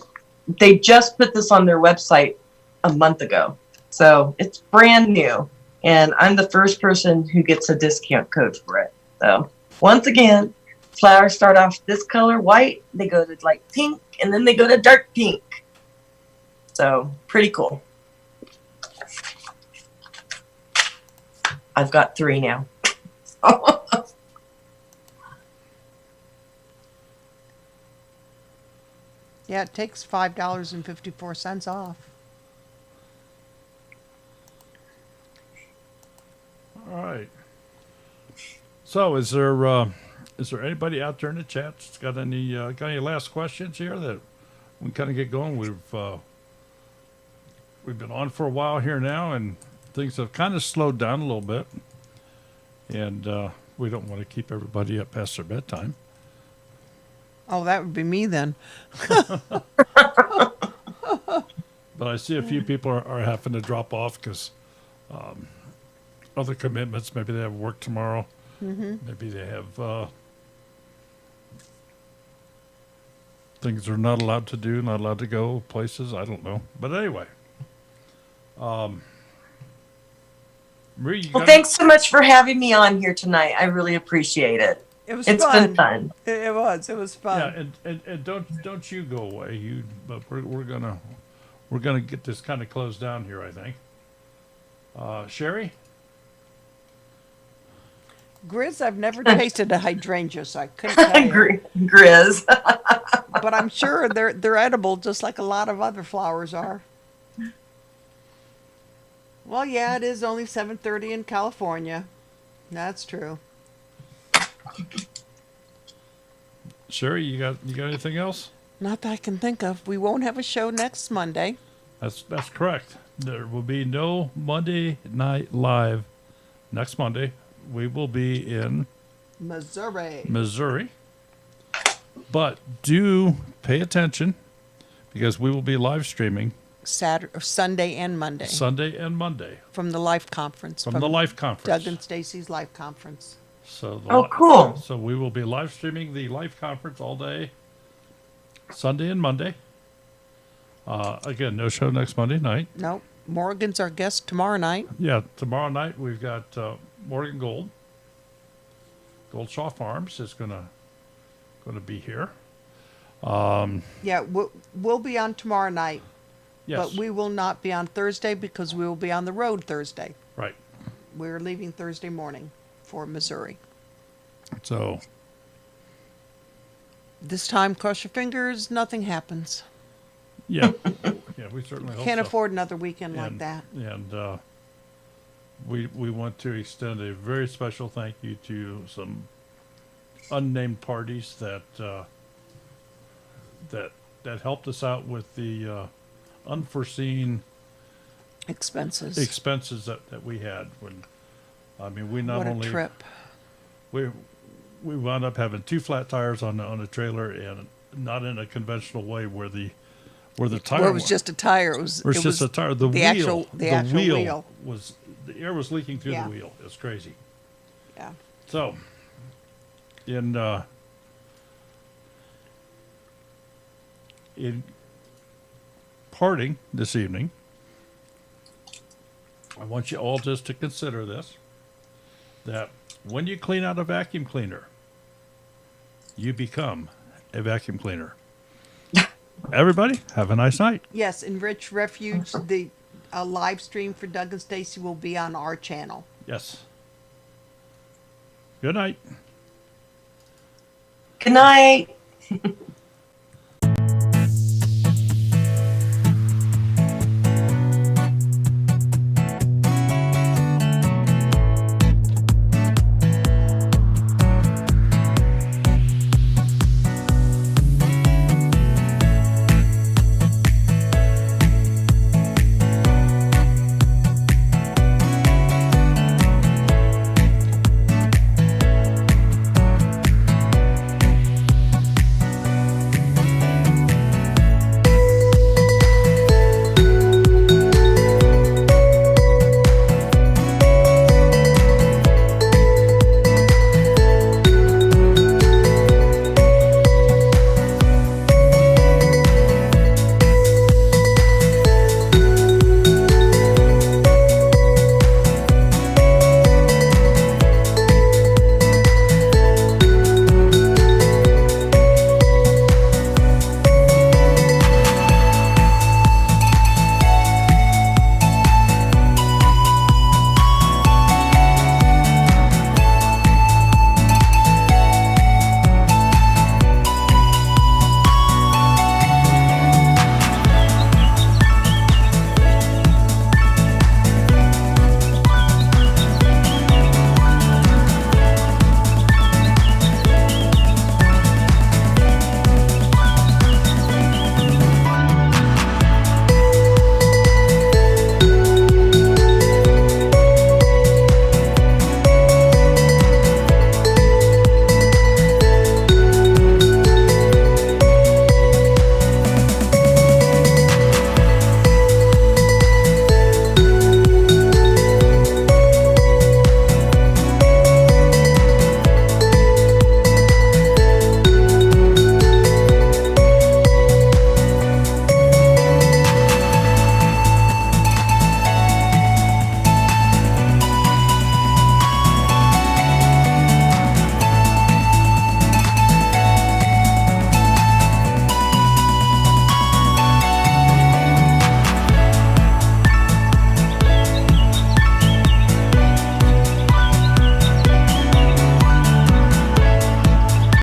they just put this on their website a month ago. So it's brand new. And I'm the first person who gets a discount code for it. So once again, flowers start off this color, white. They go to like pink, and then they go to dark pink. So pretty cool. I've got 3 now. Yeah, it takes $5.54 off. All right. So, is there anybody out there in the chat that's got any last questions here that we kind of get going? We've been on for a while here now, and things have kind of slowed down a little bit, and we don't want to keep everybody up past their bedtime. Oh, that would be me then. But I see a few people are having to drop off because other commitments. Maybe they have work tomorrow. Mm-hmm. Maybe they have things they're not allowed to do, not allowed to go places. I don't know. But anyway. Marie, Well, thanks so much for having me on here tonight. I really appreciate it. It's been fun. It was fun. Yeah, and don't you go away. But we're gonna get this kind of closed down here, I think. Sherry? Grizz, I've never tasted a hydrangea, so I couldn't tell you. Grizz. But I'm sure they're edible, just like a lot of other flowers are. Well, yeah, it is only 7:30 in California. That's true. Sherry, you got anything else? Not that I can think of. We won't have a show next Monday. That's correct. There will be no Monday Night Live next Monday. We will be in Missouri. But do pay attention because we will be live streaming Sunday and Monday. From the Life Conference. From the Life Conference. Doug and Stacy's Life Conference. So cool. So we will be live streaming the Life Conference all day, Sunday and Monday. Again, no show next Monday night. Nope. Morgan's our guest tomorrow night. Yeah, tomorrow night we've got Morgan Goldshaw Farms is gonna be here. Yeah, we'll be on tomorrow night. Yes. But we will not be on Thursday because we will be on the road Thursday. Right. We're leaving Thursday morning for Missouri. So this time, cross your fingers, nothing happens. Yeah. Yeah, we certainly hope Can't so. afford another weekend like that. And we want to extend a very special thank you to some unnamed parties that helped us out with the unforeseen expenses that we had when we not what a only trip. we wound up having 2 flat tires on the trailer, and not in a conventional way where the tire Well, it was just a tire. It was just a tire. The actual wheel. was, the air was leaking through Yeah. the wheel. It's crazy. Yeah. So, in parting this evening, I want you all just to consider this, that when you clean out a vacuum cleaner, you become a vacuum cleaner. Everybody, have a nice night. Yes, Enrich Refuge, the live stream for Doug and Stacy will be on our channel. Yes. Good night. Good night.